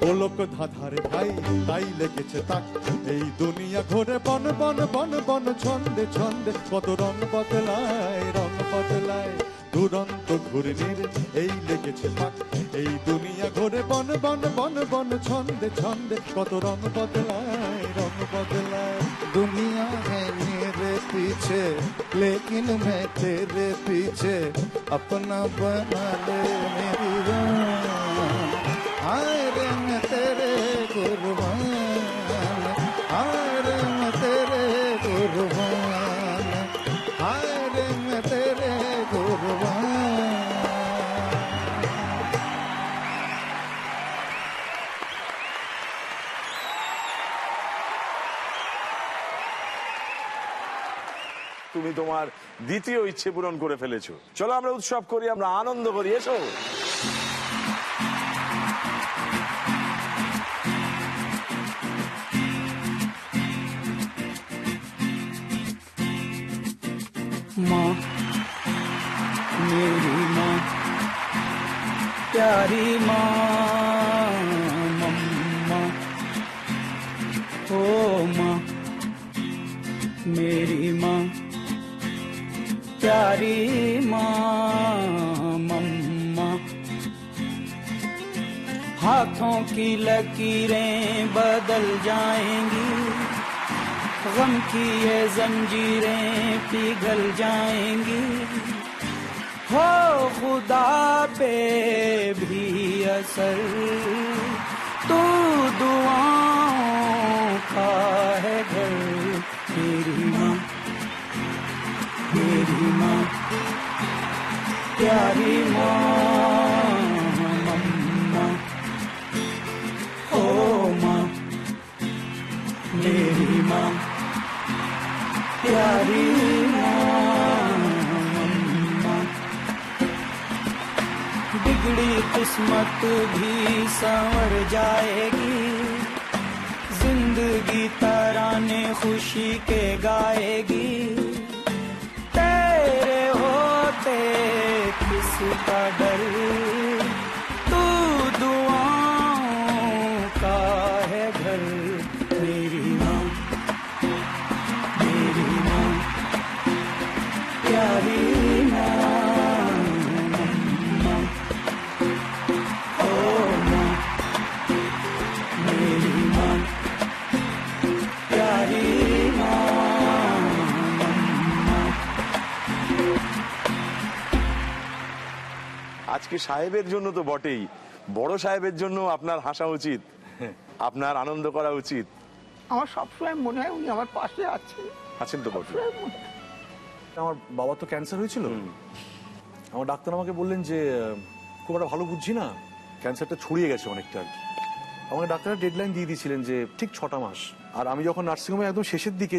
ওলোক ধাধারে ঠাই তাই লেগেছে তাক, এই দুনিয়া ঘোরে বন বন বন বন ছন্দে ছন্দে, কত রং বদলায় রং বদলায়। দুরন্ত ঘূর্ণির এই লেগেছে পাক। এই দুনিয়া ঘোরে বন বন বন বন ছন্দে ছন্দে, কত রং বদলায় রং বদলায়। दुनिया है मेरे पीछे लेकिन मैं तेरे पीछे अपना बना ले मेरी जान। हाय रे मैं तेरे कुर्बान, हाय रे मैं तेरे कुर्बान, हाय रे मैं तेरे कुर्बान। তুমি তোমার দ্বিতীয় ইচ্ছে পূরণ করে ফেলেছো। চলো আমরা উৎসব করি, আমরা আনন্দ করি, এসো। माँ मेरी माँ प्यारी माँ मम्मा, ओ माँ मेरी माँ प्यारी माँ मम्मा। हाथों की लकीरें बदल जाएंगी, गम की ये जंजीरें पिघल जाएंगी। हो खुदा पे भी असर तू दुआओं का है घर। मेरी माँ प्यारी माँ मम्मा, ओ माँ मेरी माँ प्यारी माँ मम्मा। बिगड़ी किस्मत भी संवर जाएगी, जिंदगी तराने खुशी के गाएगी। तेरे होते किसका डर, तू दुआओं का है घर। मेरी माँ प्यारी माँ मम्मा, ओ माँ मेरी माँ प्यारी माँ मम्मा। আজকে সাহেবের জন্য তো বটেই, বড় সাহেবের জন্য আপনার হাসা উচিত, আপনার আনন্দ করা উচিত। আমার সবসময় মনে হয় উনি আমার পাশে আছেন। আছেন তো বটে। আমার বাবা তো ক্যান্সার হয়েছিল। আমার ডাক্তার আমাকে বললেন যে খুব একটা ভালো বুঝছি না, ক্যান্সারটা ছড়িয়ে গেছে অনেকটা আর কি। আমাকে ডাক্তার ডেডলাইন দিয়ে দিয়েছিলেন যে ঠিক 6টা মাস। আর আমি যখন নার্সিংহোমে একদম শেষের দিকে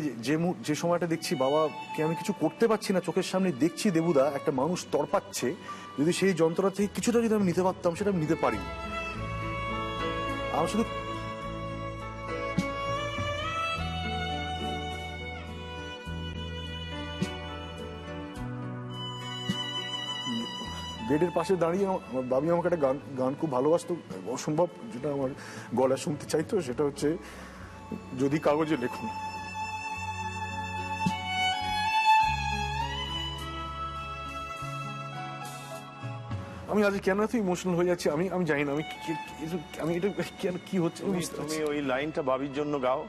যে সময়টা দেখছি বাবাকে আমি কিছু করতে পারছি না, চোখের সামনে দেখছি দেবুদা একটা মানুষ তড়পাচ্ছে, যদি সেই যন্ত্রণা থেকে কিছুটা যদি আমি নিতে পারতাম সেটা আমি নিতে পারিনি। আমার শুধু বেডের পাশে দাঁড়িয়ে আমার দাবি আমাকে একটা গান খুব ভালোবাসতো, অসম্ভব, যেটা আমার গলা শুনতে চাইতো, সেটা হচ্ছে যদি কাগজে লেখো না। আমি আজ কেন এত ইমোশনাল হয়ে যাচ্ছি আমি জানি না। আমি এটা কেন কি হচ্ছে তুমি ওই লাইনটা বাবির জন্য গাও,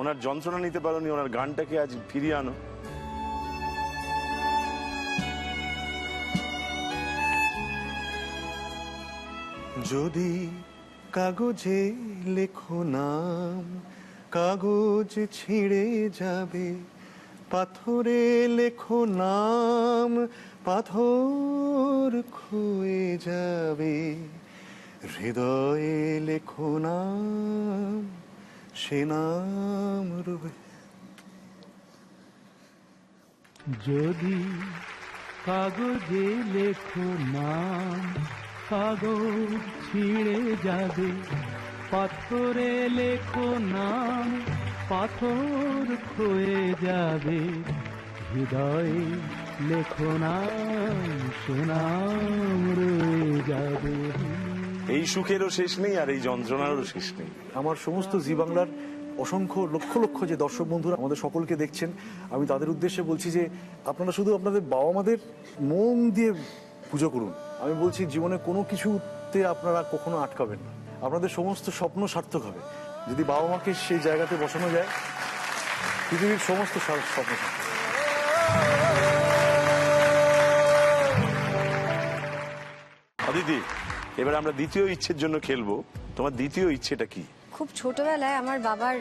ওনার যন্ত্রণা নিতে পারোনি, ওনার গানটাকে আজ ফিরিয়ে আনো। যদি কাগজে লেখো নাম, কাগজ ছিঁড়ে যাবে, পাথরে লেখো নাম, পাথর ক্ষয়ে যাবে, হৃদয়ে লেখো নাম, সে নাম রবে। যদি কাগজে লেখো নাম, কাগজ ছিঁড়ে যাবে, পাথরে লেখো নাম, পাথর ক্ষয়ে যাবে, হৃদয়ে লেখো নাম, সে নাম রয়ে যাবে। এই সুখেরও শেষ নেই আর এই যন্ত্রণারও শেষ নেই। আমার সমস্ত জি বাংলার অসংখ্য লক্ষ লক্ষ যে দর্শক বন্ধুরা আমাদের সকলকে দেখছেন, আমি তাদের উদ্দেশ্যে বলছি যে আপনারা শুধু আপনাদের বাবা মাদের মন দিয়ে পুজো করুন। আমি বলছি জীবনে কোনো কিছুতে আপনারা কখনো আটকাবেন না, আপনাদের সমস্ত স্বপ্ন সার্থক হবে। যদি বাবা মাকে সেই জায়গাতে বসানো যায়, পৃথিবীর সমস্ত স্বপ্ন সার্থক হবে। অদিতি, এবার আমরা দ্বিতীয় ইচ্ছের জন্য খেলবো। তোমার দ্বিতীয় ইচ্ছেটা কি? খুব ছোটবেলায় আমার বাবার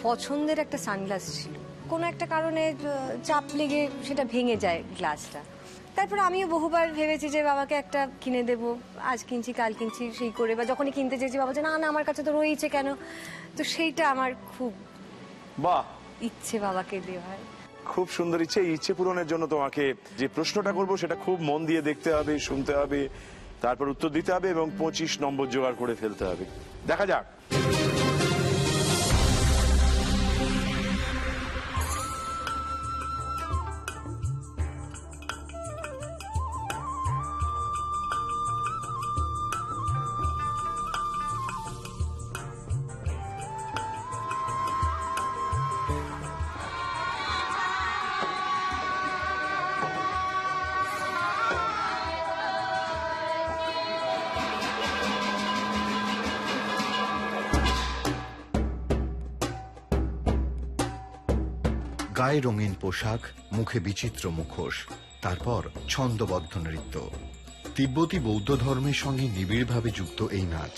পছন্দের একটা সানগ্লাস ছিল, কোনো একটা কারণে চাপ লেগে সেটা ভেঙে যায় গ্লাসটা। তারপর আমিও বহুবার ভেবেছি যে বাবাকে একটা কিনে দেব, আজ কিনছি কাল কিনছি সেই করে, বা যখনই কিনতে চেয়েছি বাবা যে না না আমার কাছে তো রয়েছে কেন। তো সেইটা আমার খুব বাহ, ইচ্ছে বাবাকে দেওয়ার। খুব সুন্দর ইচ্ছে। এই ইচ্ছে পূরণের জন্য তোমাকে যে প্রশ্নটা করবো সেটা খুব মন দিয়ে দেখতে হবে, শুনতে হবে, তারপর উত্তর দিতে হবে এবং 25 নম্বর জোগাড় করে ফেলতে হবে। দেখা যাক। গায়ে রঙিন পোশাক, মুখে বিচিত্র মুখোশ, তারপর ছন্দবদ্ধ নৃত্য। তিব্বতী বৌদ্ধ ধর্মের সঙ্গে নিবিড়ভাবে যুক্ত এই নাচ।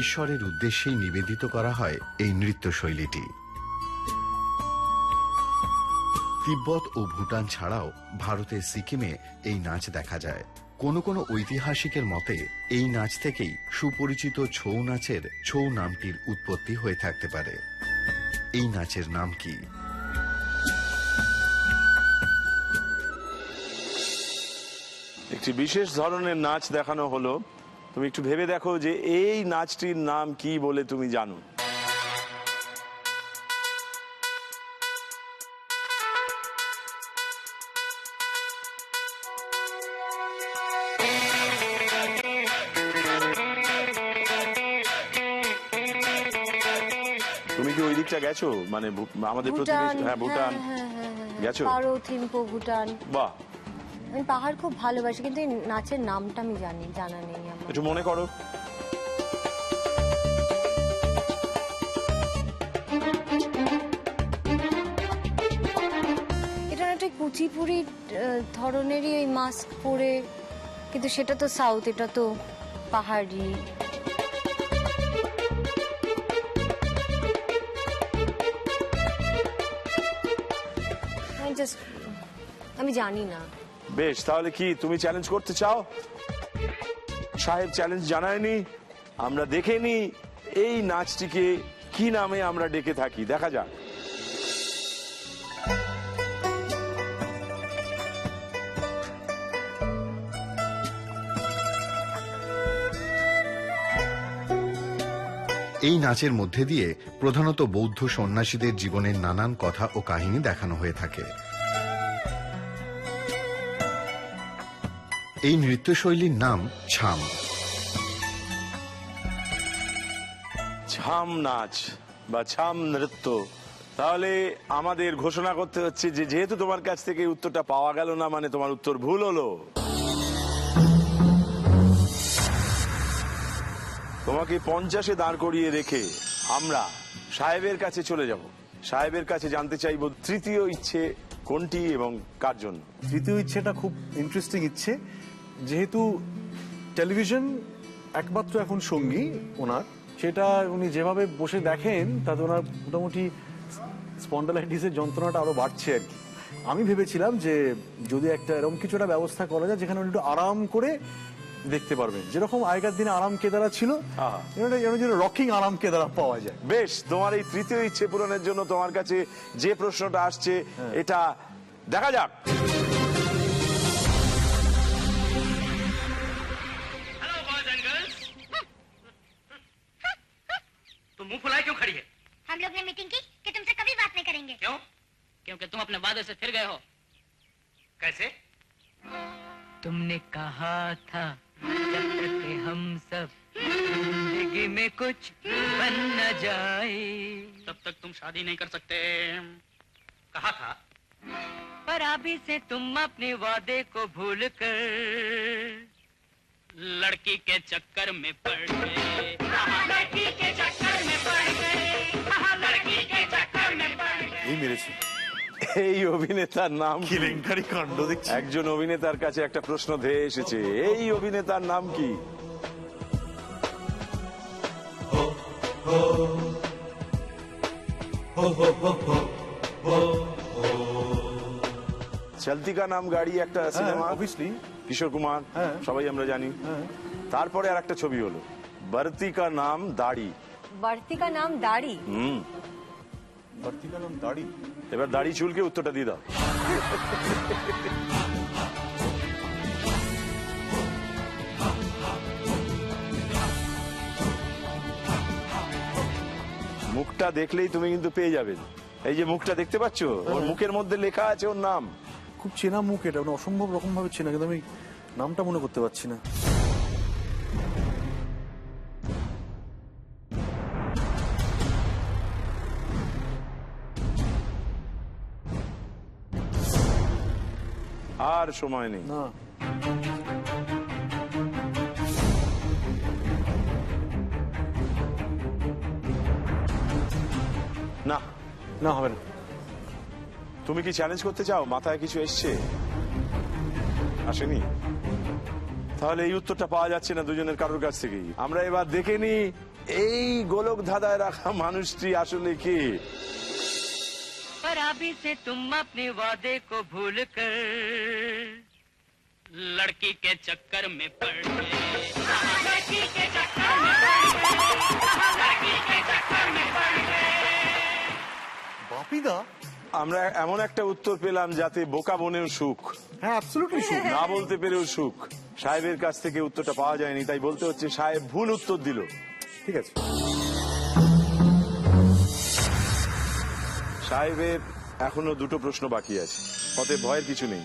ঈশ্বরের উদ্দেশ্যেই নিবেদিত করা হয় এই নৃত্যশৈলীটি। তিব্বত ও ভুটান ছাড়াও ভারতের সিকিমে এই নাচ দেখা যায়। কোনো কোনো ঐতিহাসিকের মতে এই নাচ থেকেই সুপরিচিত ছৌ নাচের ছৌ নামটির উৎপত্তি হয়ে থাকতে পারে। এই নাচের নাম কি? একটি বিশেষ ধরনের নাচ দেখানো হলো। তুমি একটু ভেবে দেখো যে এই নাচটির নাম কি বলে তুমি জানো। তুমি কি ওই দিকটা গেছো, মানে আমাদের প্রতিবেশী? হ্যাঁ, ভুটান গেছো? পারো থিম্পো ভুটান। বাহ, আমি পাহাড় খুব ভালোবাসি, কিন্তু এই নাচের নামটা আমি জানা নেই আমার। একটু মনে করো। এটা একটা কুচিপুড়ি ধরনেরই এই মাস্ক পরে, কিন্তু সেটা তো সাউথ, এটা তো পাহাড়ি। আমি জানি না। বেশ, তাহলে কি তুমি চ্যালেঞ্জ করতে চাও? সাহেব চ্যালেঞ্জ জানায়নি, আমরা দেখে নি এই নাচটিকে কি নামে আমরা ডেকে থাকি। দেখা যাক। এই নাচের মধ্যে দিয়ে প্রধানত বৌদ্ধ সন্ন্যাসীদের জীবনের নানান কথা ও কাহিনী দেখানো হয়ে থাকে। এই নৃত্যশৈলীর নাম ছাম। ছাম নাচ বা ছাম নৃত্য। তাহলে আমাদের ঘোষণা করতে হচ্ছে যে যেহেতু তোমার কাছ থেকে উত্তরটা পাওয়া গেল না, মানে তোমার উত্তর ভুল হলো। তোমাকে 50-এ দাঁড় করিয়ে রেখে আমরা সাহেবের কাছে চলে যাব। সাহেবের কাছে জানতে চাইবো তৃতীয় ইচ্ছে কোনটি এবং কার জন্য। তৃতীয় ইচ্ছেটা খুব ইন্টারেস্টিং ইচ্ছে। যেহেতু টেলিভিশন একমাত্র এখন সঙ্গী ওনার, সেটা উনি যেভাবে বসে দেখেন তাতে ওনার মোটামুটি স্পন্ডালাইটিসের যন্ত্রণাটা আরো বাড়ছে আর কি। আমি ভেবেছিলাম যে যদি একটা এরকম কিছু একটা ব্যবস্থা করা যায় যেখানে উনি একটু আরাম করে দেখতে পারবেন, যেরকম আগেকার দিনে আরাম কেদারা ছিল, রকিং আরাম কেদারা পাওয়া যায়। বেশ, তোমার এই তৃতীয় ইচ্ছে পূরণের জন্য তোমার কাছে যে প্রশ্নটা আসছে এটা দেখা যাক। तुम मुंह फुलाए क्यों खड़ी है? हम लोग ने मीटिंग की कि तुमसे कभी बात नहीं करेंगे। क्यों? क्योंकि तुम अपने वादे से फिर गए हो। कैसे? तुमने कहा था जब तक के हम सब जिंदगी में कुछ बन न जाए, तब तक तुम शादी नहीं कर सकते। कहा था पर अभी से तुम अपने वादे को भूल कर लड़की के चक्कर में पड़ गए, लड़की के चक्कर में पड़ गए, लड़की के चक्कर में पड़ गए। এই মেরেছি। এই অভিনেতার নাম কি? কেলেঙ্কারি কাণ্ড দেখছি। একজন অভিনেতার কাছে একটা প্রশ্ন ধেয়ে এসেছে, এই অভিনেতার নাম কি? চলতি কা নাম গাড়ি একটা সিনেমা, অবভিয়াসলি। কিশোর কুমার, হ্যাঁ। সবাই আমরা জানি। তারপরে আর একটা ছবি হলো বর্তি কা নাম দাড়ি। বাড়তি কা নাম দাড়ি। বার্তিকা নাম দাড়ি। এবার দাড়ি চুলকে উত্তরটা দিয়ে দাও। মুখটা দেখলেই তুমি কিন্তু পেয়ে যাবে। এই যে মুখটা দেখতে পাচ্ছ, ওর মুখের মধ্যে লেখা আছে ওর নাম। খুব চেনা মুখ এটা, মানে অসম্ভব রকম ভাবে চেনা, কিন্তু আমি নামটা মনে করতে পারছি না। আর সময় নেই। না, না না হবে না। তুমি কি চ্যালেঞ্জ করতে চাও? মাথায় কিছু এসছে? আসেনি? তাহলে এই উত্তরটা পাওয়া যাচ্ছে না দুজনের কারোর কাছ থেকেই। আমরা এবার দেখে নি এই গোলক ধাঁধায় রাখা মানুষটি আসলে কে। पर अभी से तुम अपने वादे को भूल कर लड़की के चक्कर में पड़ गए, लड़की के चक्कर में पड़ गए, लड़की के चक्कर में पड़ गए। বাপিদা, আমরা এমন একটা উত্তর পেলাম যাতে বোকা বনেও সুখ, হ্যাঁ অ্যাবসলিউটলি সুখ। না বলতে পেরেও সুখ। সাহেবের কাছ থেকে উত্তরটা পাওয়া যায়নি, তাই বলতে হচ্ছে সাহেব ভুল উত্তর দিল। ঠিক আছে। সাহেবের এখনো দুটো প্রশ্ন বাকি আছে, অতএব ভয়ের কিছু নেই।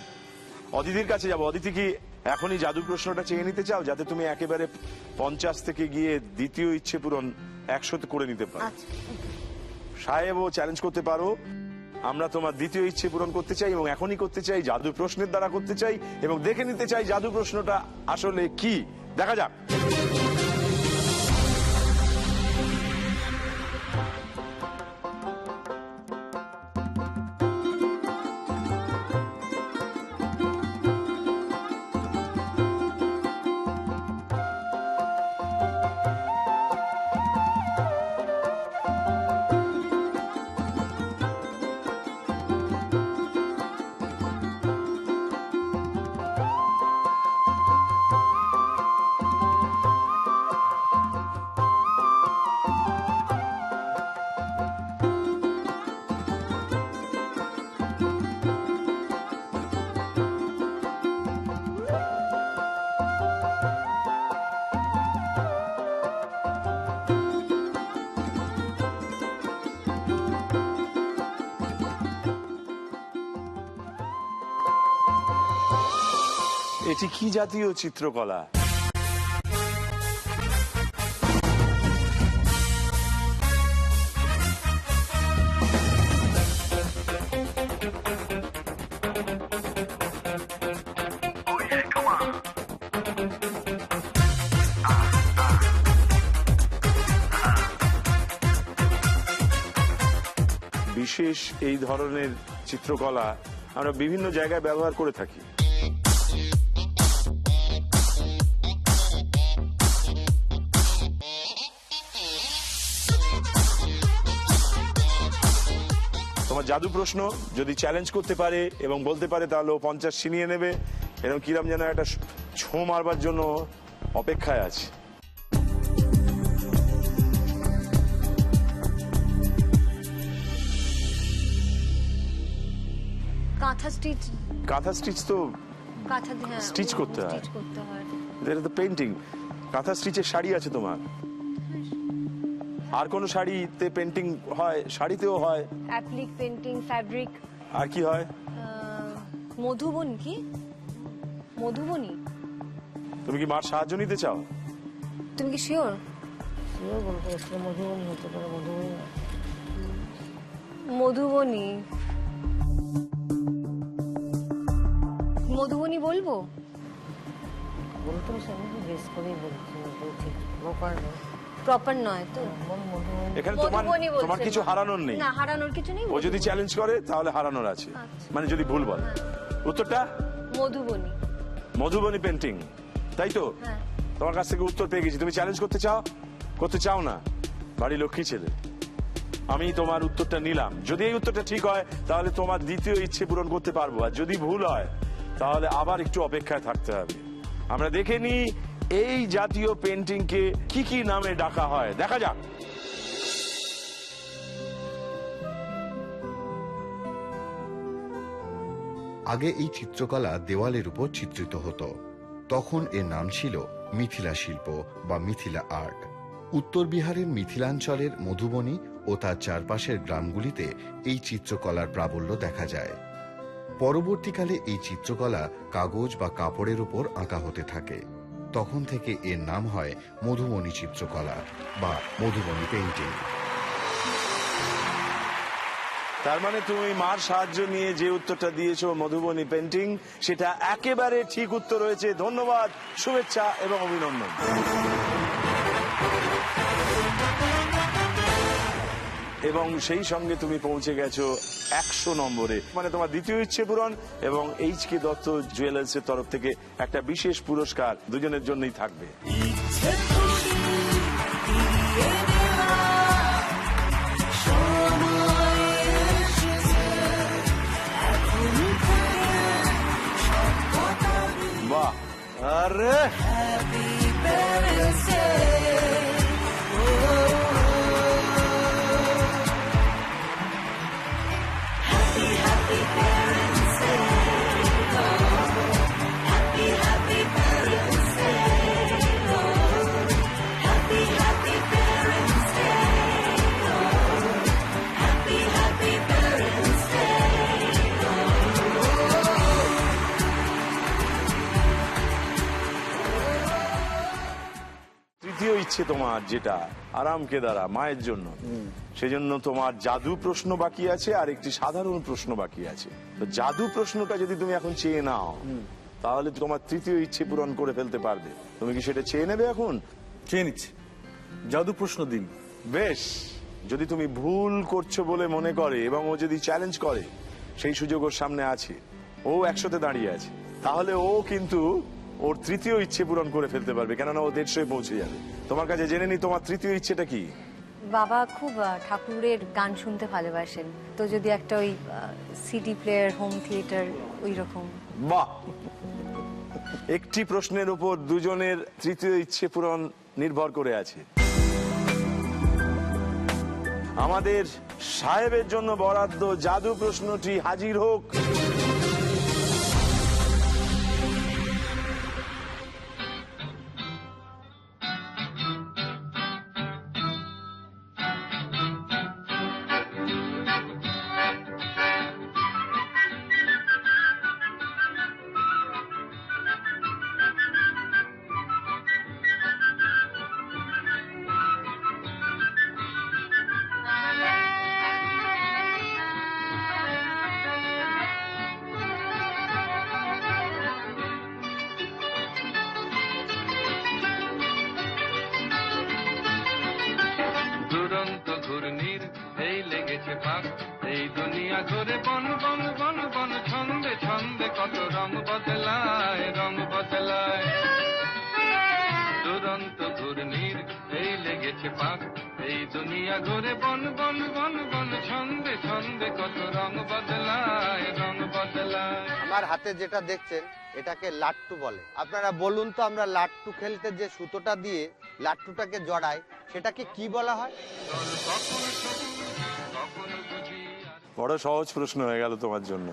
অদিতির কাছে যাবো। অদিতি, কি এখনই জাদু প্রশ্নটা চেয়ে নিতে চাও, যাতে তুমি একেবারে 50 থেকে গিয়ে দ্বিতীয় ইচ্ছে পূরণ 100 করে নিতে পারো? সাহেবও চ্যালেঞ্জ করতে পারো। আমরা তোমার দ্বিতীয় ইচ্ছে পূরণ করতে চাই এবং এখনই করতে চাই, জাদু প্রশ্নের দ্বারা করতে চাই এবং দেখে নিতে চাই জাদু প্রশ্নটা আসলে কি। দেখা যাক। এটি কি জাতীয় চিত্রকলা? বিশেষ এই ধরনের চিত্রকলা আমরা বিভিন্ন জায়গায় ব্যবহার করে থাকি। তোমার জাদু প্রশ্ন যদি চ্যালেঞ্জ করতে পারে এবং বলতে পারে, তাহলে 50 ছিনিয়ে নেবে। এরকম কিরম যেন একটা ছো মারবার জন্য অপেক্ষায় আছে। কাঁথা স্টিচ। কাঁথা স্টিচ তো কাঁথা স্টিচ করতে হয়। স্টিচ করতে হয়। এটা তো পেন্টিং। কাঁথা স্টিচের শাড়ি আছে তোমার। আর কোন শাড়িতে পেন্টিং হয়? শাড়িতেও হয়। Applique painting, fabric. আর কি হয়? মধুবনী। কি মধুবনী? তুমি কি মার সাহায্য নিতে চাও? তুমি কি শিওর? মধুবনী হতে পারে। মধুবনী। মধুবনী বলবো? বলতে সেমনি বেশ করেই বলছি, ঠিক প্রপার প্রপার নয় তো। এখানে তোমার মধুবনী বলছে তোমার কিছু মা। হারানোর নেই। না, হারানোর কিছু নেই। ও যদি চ্যালেঞ্জ করে তাহলে হারানোর আছে, মানে যদি ভুল বলে। উত্তরটা মধুবনী। মধুবনী পেন্টিং, তাই তো? হ্যাঁ। তোমার কাছ থেকে উত্তর পেয়ে গেছি। তুমি চ্যালেঞ্জ করতে চাও? করতে চাও না? বাড়ি লক্ষ্মী ছেলে, আমি তোমার উত্তরটা নিলাম। যদি এই উত্তরটা ঠিক হয় তাহলে তোমার দ্বিতীয় ইচ্ছে পূরণ করতে পারবো, আর যদি ভুল হয় তাহলে আবার একটু অপেক্ষায় থাকতে হবে। আমরা দেখে নিই এই জাতীয় পেন্টিংকে কি কি নামে ডাকা হয়, দেখা যাক। আগে এই চিত্রকলা দেওয়ালের উপর চিত্রিত হতো। তখন এর নাম ছিল মিথিলা শিল্প বা মিথিলা আর্ট। উত্তর বিহারের মিথিলাঞ্চলের মধুবনী ও তার চারপাশের গ্রামগুলিতে এই চিত্রকলার প্রাবল্য দেখা যায়। পরবর্তীকালে এই চিত্রকলা কাগজ বা কাপড়ের উপর আঁকা হতে থাকে। তখন থেকে এর নাম হয় মধুবনী চিত্রকলা বা মধুবনী পেইন্টিং। তার মানে তুমি মার সাহায্য নিয়ে যে উত্তরটা দিয়েছো মধুবনী পেন্টিং, সেটা একেবারে ঠিক উত্তর হয়েছে। ধন্যবাদ, শুভেচ্ছা এবং অভিনন্দন। এবং সেই সঙ্গে তুমি পৌঁছে গেছো 100 নম্বরে, মানে তোমার দ্বিতীয় ইচ্ছে পূরণ এবং এইচ.কে. দত্ত জুয়েলার্স এর তরফ থেকে একটা বিশেষ পুরস্কার দুজনের জন্যই থাকবে। বাহ, আরে তৃতীয় ইচ্ছে তোমার যেটা আরাম কেদারা মায়ের জন্য, সেজন্য তোমার জাদু প্রশ্ন বাকি আছে আর একটি সাধারণ প্রশ্ন বাকি আছে। তো জাদু প্রশ্নটা যদি তুমি এখন চেয়ে নাও তাহলে তোমার তৃতীয় ইচ্ছে পূরণ করে ফেলতে পারবে। তুমি কি সেটা চেয়ে নেবে এখন? চেয়ে নিচ্ছি, জাদু প্রশ্ন দিন। বেশ, যদি তুমি ভুল করছো বলে মনে করে এবং ও যদি চ্যালেঞ্জ করে, সেই সুযোগ ওর সামনে আছে, ও 100-তে দাঁড়িয়ে আছে, তাহলে ও কিন্তু ওর তৃতীয় ইচ্ছে পূরণ করে ফেলতে পারবে, কেননা ও 150-এ পৌঁছে যাবে। তোমার কাছে জেনে নি তোমার তৃতীয় ইচ্ছেটা কি। বাবা খুব ঠাকুরের গান শুনতে ভালোবাসেন, তো যদি একটা ওই সিডি প্লেয়ার, হোম থিয়েটার ওই রকম। বাহ, একটি প্রশ্নের উপর দুজনের তৃতীয় ইচ্ছে পূরণ নির্ভর করে আছে। আমাদের সাহেবের জন্য বরাদ্দ জাদু প্রশ্নটি হাজির হোক। দুরন্ত ঘূর্ণির এই লেগেছে পাক, এই দুনিয়া ঘুরে বন বন বন বন, ছন্দে ছন্দে কত রং বদলায়, রং বদলায়। দুরন্ত ঘূর্ণির এই লেগেছে পাক, এই দুনিয়া ঘুরে বন বন বন বন, ছন্দে ছন্দে কত রং বদলায়, রং বদলায়। আমার হাতে যেটা দেখছেন এটাকে লাট্টু বলে। আপনারা বলুন তো, আমরা লাট্টু খেলতে যে সুতোটা দিয়ে লাট্টুটাকে জড়াই সেটাকে কি বলা হয়? বড় সহজ প্রশ্ন হয়ে গেল তোমার জন্য।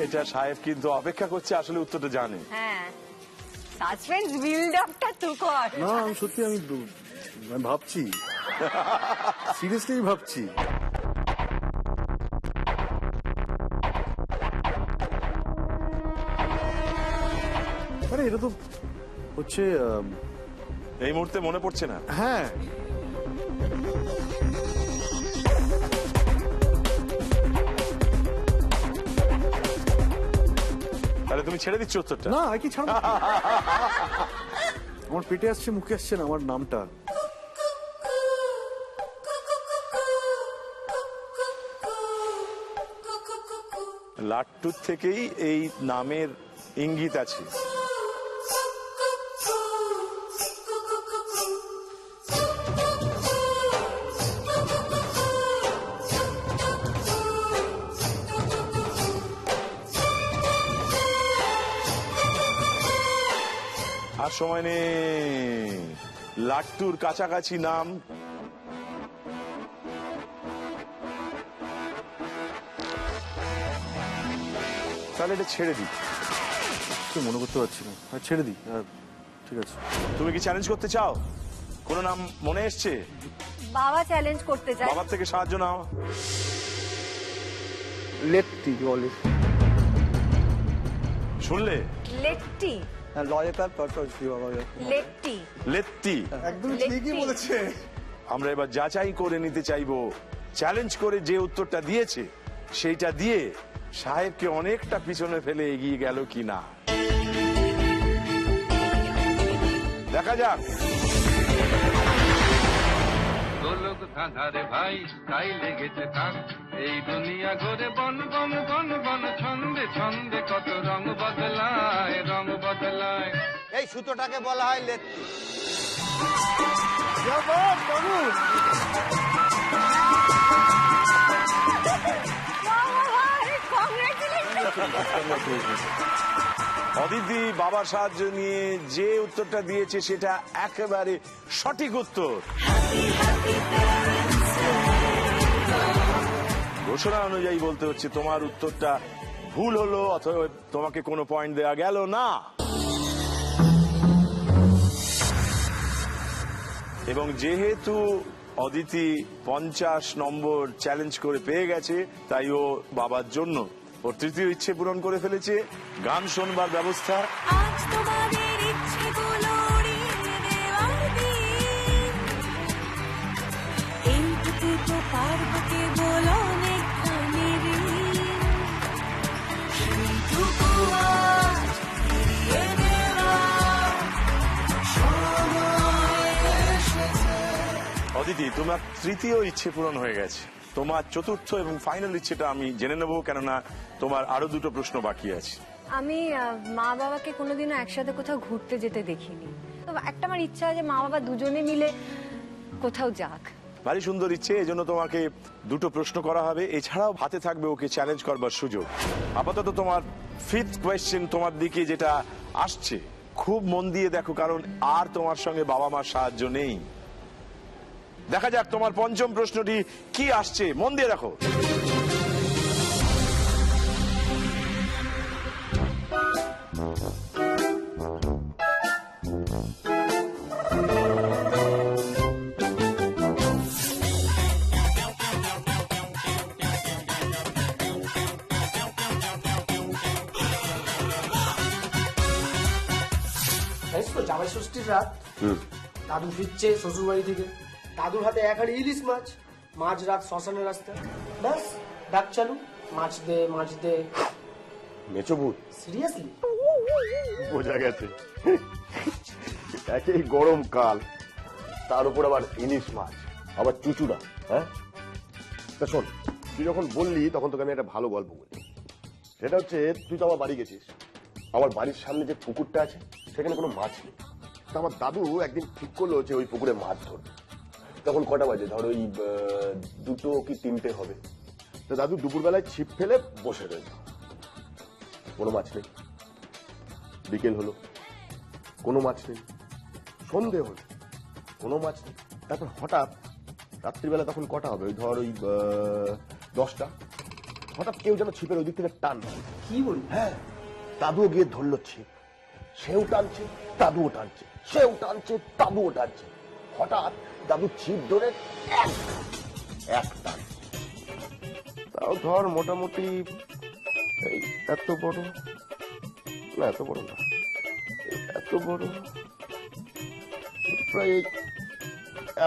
এটা সাহেব কিন্তু অপেক্ষা করছে, আসলে উত্তরটা জানে। হ্যাঁ, সাসপেন্স বিল্ড আপটা তো কর। না, আমি সত্যি আমি ভাবছি, সিরিয়াসলি ভাবছি। আরে এটা তো হচ্ছে এই মুহূর্তে মনে পড়ছে না? হ্যাঁ, তাহলে তুমি ছেড়ে দিচ্ছ উত্তরটা? না কি ছাড়ো। আমার পেটে আসছে, মুখে আসছে না আমার নামটা। লাট্টুর থেকেই এই নামের ইঙ্গিত আছে। আর সময় নেই, লাট্টুর কাছাকাছি নাম। তাহলে এটা ছেড়ে দিই। মনে করতে পারছি না, ছেড়ে দিই। ঠিক আছে। তুমি কি চ্যালেঞ্জ করতে চাও? কোন নাম মনে এসছে? বাবা চ্যালেঞ্জ করতে চায়। বাবার থেকে সাহায্য নাও। লেট্টি বলে। শুনলে? লেট্টি। লয়েকার পারপাস কি বাবা? লেট্টি। লেট্টি। একদম ঠিকই বলেছে। আমরা এবার যাচাই করে নিতে চাইবো, চ্যালেঞ্জ করে যে উত্তরটা দিয়েছে সেইটা দিয়ে সাহেবকে অনেকটা পিছনে ফেলে এগিয়ে গেল কিনা। দেখা যাক। গোলক ধাঁধারে ভাই তাই লেগেছে তাক, এই দুনিয়া ঘুরে বন বন বন বন, ছন্দে ছন্দে কত রং বদলায়, রং বদলায়। এই সুতোটাকে বলা হয় লেট্টি। অদিতি বাবার সাহায্য নিয়ে যে উত্তরটা দিয়েছে সেটা একেবারে সঠিক উত্তর। ঘোষণা অনুযায়ী বলতে হচ্ছে তোমার উত্তরটা ভুল হলো, অথবা তোমাকে কোনো পয়েন্ট দেওয়া গেল না। এবং যেহেতু অদিতি 50 নম্বর চ্যালেঞ্জ করে পেয়ে গেছে, তাই ও বাবার জন্য ওর তৃতীয় ইচ্ছে পূরণ করে ফেলেছে। গান শোনবার ব্যবস্থা। আজ তোমাদের ইচ্ছেগুলো উড়িয়ে দেওয়ার দিন, এইটুকু তো পারবো কেবল অনেকখানি ঋণ, সেইটুকু আজ ফিরিয়ে দেওয়ার সময় এসেছে। অদিতি, তোমার তৃতীয় ইচ্ছে পূরণ হয়ে গেছে। তোমার চতুর্থ এবং ফাইনাল ইচ্ছেটা আমি জেনে নেব, কেননা তোমার আরো দুটো প্রশ্ন বাকি আছে। আমি মা বাবাকে কোনোদিনও একসাথে কোথাও ঘুরতে যেতে দেখিনি, তো একটা আমার ইচ্ছা আছে মা বাবা দুজনে মিলে কোথাও যাক। ভারী সুন্দর ইচ্ছে, এজন্য তোমাকে দুটো প্রশ্ন করা হবে, এছাড়াও হাতে থাকবে ওকে চ্যালেঞ্জ করবার সুযোগ। আপাতত তোমার ফিফথ কোয়েশ্চেন তোমার দিকে যেটা আসছে, খুব মন দিয়ে দেখো, কারণ আর তোমার সঙ্গে বাবা মার সাহায্য নেই। দেখা যাক তোমার পঞ্চম প্রশ্নটি কি আসছে, মন দিয়ে দেখো। জামাই ষষ্ঠীর রাত, দাদু ফিরছে শ্বশুর বাড়ি থেকে, দাদুর হাতে এক হাড়ি ইলিশ মাছ, মাঝ রাত শ্মশানের রাস্তায়, ব্যাস ডাক চালু, মাছ দে মাছ দে। মেচোভূত? সিরিয়াসলি? বোঝা গেছে। একেই গরম কাল, তার উপর আবার ইলিশ মাছ, আবার চুচুড়া। হ্যাঁ, তা শোন, তুই যখন বললি তখন তোকে আমি একটা ভালো গল্প বলি। সেটা হচ্ছে, তুই তো আমার বাড়ি গেছিস, আমার বাড়ির সামনে যে পুকুরটা আছে সেখানে কোনো মাছ নেই। তা আমার দাদু একদিন ঠিক করলো যে ওই পুকুরে মাছ ধরবে। তখন কটা বাজে, ধর ওই 2 কি 3টে হবে। তো দাদু দুপুরবেলায় ছিপ ফেলে বসে রয়েছে, কোনো মাছ নেই। বিকেল হলো, কোনো মাছ নেই। সন্ধে হলো, কোনো মাছ নেই। তারপর হঠাৎ রাত্রিবেলা, তখন কটা হবে, ওই ধর ওই 10টা, হঠাৎ কেউ যেন ছিপের ওই দিক থেকে টান। কি বলি? হ্যাঁ, দাদুও গিয়ে ধরলো ছিপ, সেও টানছে, দাদুও টানছে, সেও টানছে, দাদুও টানছে। হঠাৎ দাদু ছিপ ধরে এক টান, তাও ধর মোটামুটি এই এত বড়, না এত বড় না, এত বড়, প্রায়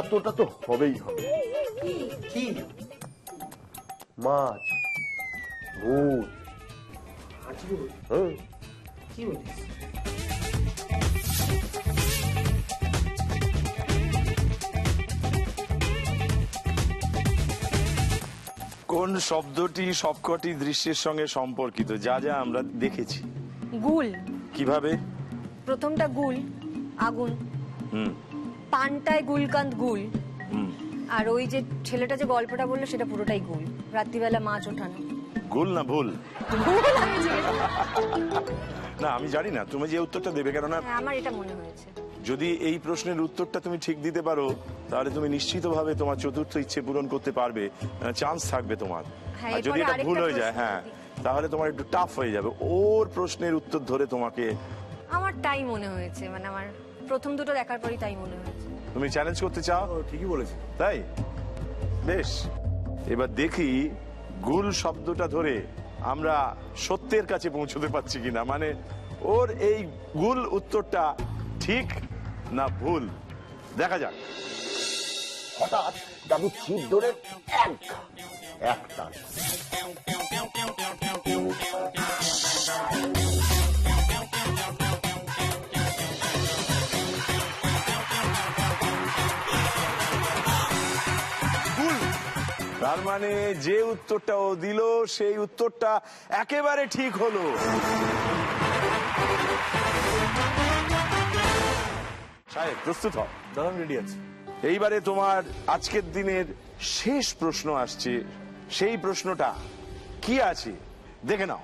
এতটা তো হবেই হবে। কি মাছ, ভূত। হ্যাঁ, কি বলিস? কোন শব্দটি সবকটি দৃশ্যের সঙ্গে সম্পর্কিত যা যা আমরা দেখেছি? গুল, কিভাবে? প্রথমটা গুল, আগুন, হুম পানটায় গুলকান্ত গুল, হুম। আর ওই যে ছেলেটা যে গল্পটা বললো সেটা পুরোটাই গুল, রাত্রিবেলা মাছ ওঠানো। গুল না ভুল? না আমি জানি না, তুমি যে উত্তরটা দেবে, কেননা হ্যাঁ, আমার এটা মনে হয়েছে। যদি এই প্রশ্নের উত্তরটা তুমি ঠিক দিতে পারো তাহলে তুমি নিশ্চিতভাবে তোমার চতুর্থ ইচ্ছে পূরণ করতে পারবে, চান্স থাকবে তোমার। হ্যাঁ, আর যদি এরপরে এটা ভুল আরেকটা হয়ে যায়, প্রশ্ন হ্যাঁ, তাহলে তোমার একটু টাফ হয়ে যাবে। ওর প্রশ্নের উত্তর ধরে তোমাকে, আমার তাই মনে হয়েছে, মানে আমার প্রথম দুটো দেখার পরই তাই মনে হয়েছে। তুমি চ্যালেঞ্জ করতে চাও? ঠিকই বলেছি। তাই বেশ, এবার দেখি গুল শব্দটা ধরে আমরা সত্যের কাছে পৌঁছতে পারছি কিনা, মানে ওর এই গুল উত্তরটা ঠিক না ভুল। দেখা যাক। হঠাৎ দাদু ছিপ ধরে এক টান। তার মানে যে উত্তরটা ও দিল সেই উত্তরটা একেবারে ঠিক হলো। সাহেব প্রস্তুত হও। দাদা রেডি আছে। এইবারে তোমার আজকের দিনের শেষ প্রশ্ন আসছে, সেই প্রশ্নটা কি আছে দেখে নাও।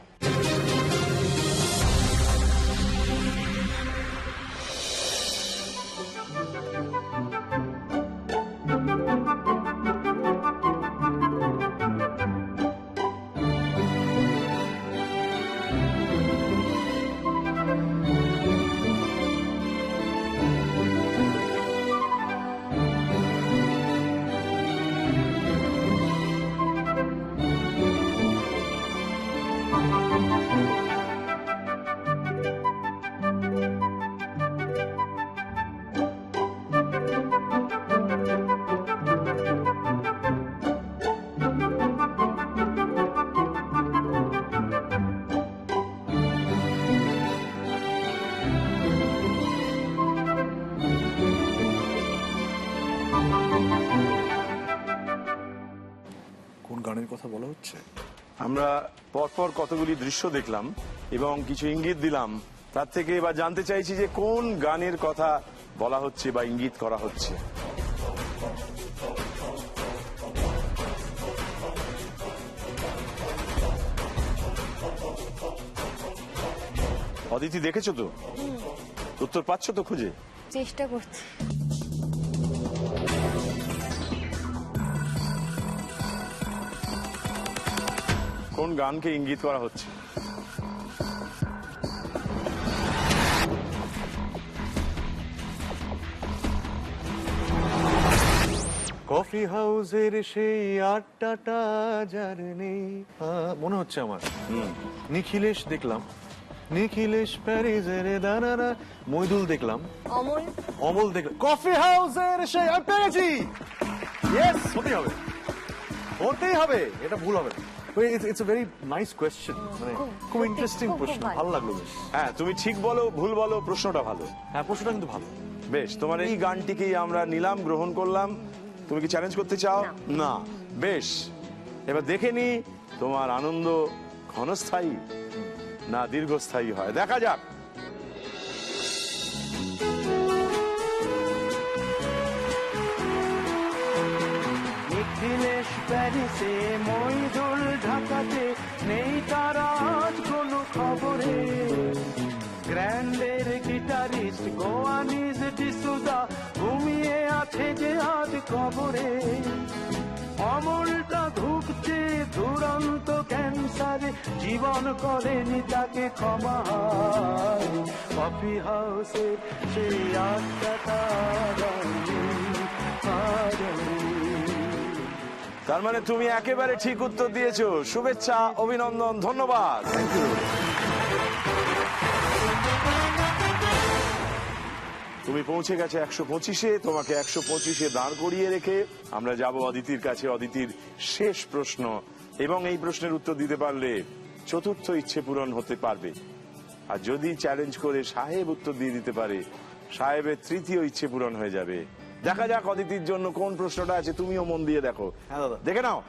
কোন গানের কথা বলা হচ্ছে? আমরা পরপর কতগুলি দৃশ্য দেখলাম এবং কিছু ইঙ্গিত দিলাম, তার থেকে এবার জানতে চাইছি যে কোন গানের কথা বলা হচ্ছে বা ইঙ্গিত করা হচ্ছে। অদিতি দেখেছো তো? উত্তর পাচ্ছ তো খুঁজে? চেষ্টা করছি। কোন গানকে ইঙ্গিত করা হচ্ছে? কফি হাউসের সেই আড্ডাটা যার নেই, মনে হচ্ছে আমার। নিখিলেশ দেখলাম, নিখিলেশ প্যারিসের দানারা, মইদুল দেখলাম, অমল, অমল দেখলাম, কফি হাউসের সেই, আমি পেরেছি। ইয়েস, হতেই হবে, হতেই হবে, এটা ভুল হবে না। It's a very nice question, মানে খুব ইন্টারেস্টিং প্রশ্ন, ভালো লাগলো বেশ। হ্যাঁ, তুমি ঠিক বলো ভুল বলো, প্রশ্নটা ভালো। হ্যাঁ, প্রশ্নটা কিন্তু ভালো। বেশ, তোমার এই গানটিকেই আমরা নিলাম, গ্রহণ করলাম। তুমি কি চ্যালেঞ্জ করতে চাও? না। বেশ, এবার দেখে নি তোমার আনন্দ ক্ষণস্থায়ী না দীর্ঘস্থায়ী হয়, দেখা যাক। নিখিলেশ প্যারিসে, মইদুল ঢাকাতে, নেই তার আজ কোনো খবরে। গ্র্যান্ডের গিটারিস্ট গোয়ানিজ ডিসুজা ঘুমিয়ে আছে যে আজ কবরে। অমলটা ধুকছে দুরন্ত ক্যান্সারে, জীবন করেনি তাকে ক্ষমা। কফি হাউসে সেই আড্ডাটা তার মানে তুমি একেবারে ঠিক উত্তর দিয়েছো। শুভেচ্ছা, অভিনন্দন, ধন্যবাদ। Thank you. তুমি পৌঁছে গেছে 125-এ। তোমাকে 125-এ দাঁড় করিয়ে রেখে আমরা যাব অদিতির কাছে। অদিতির শেষ প্রশ্ন, এবং এই প্রশ্নের উত্তর দিতে পারলে চতুর্থ ইচ্ছে পূরণ হতে পারবে। আর যদি চ্যালেঞ্জ করে সাহেব উত্তর দিয়ে দিতে পারে, সাহেবের তৃতীয় ইচ্ছে পূরণ হয়ে যাবে। দেখা যাক অদিতির জন্য কোন প্রশ্নটা আছে, তুমিও মন দিয়ে দেখো। হ্যাঁ দাদা, দেখে নাও।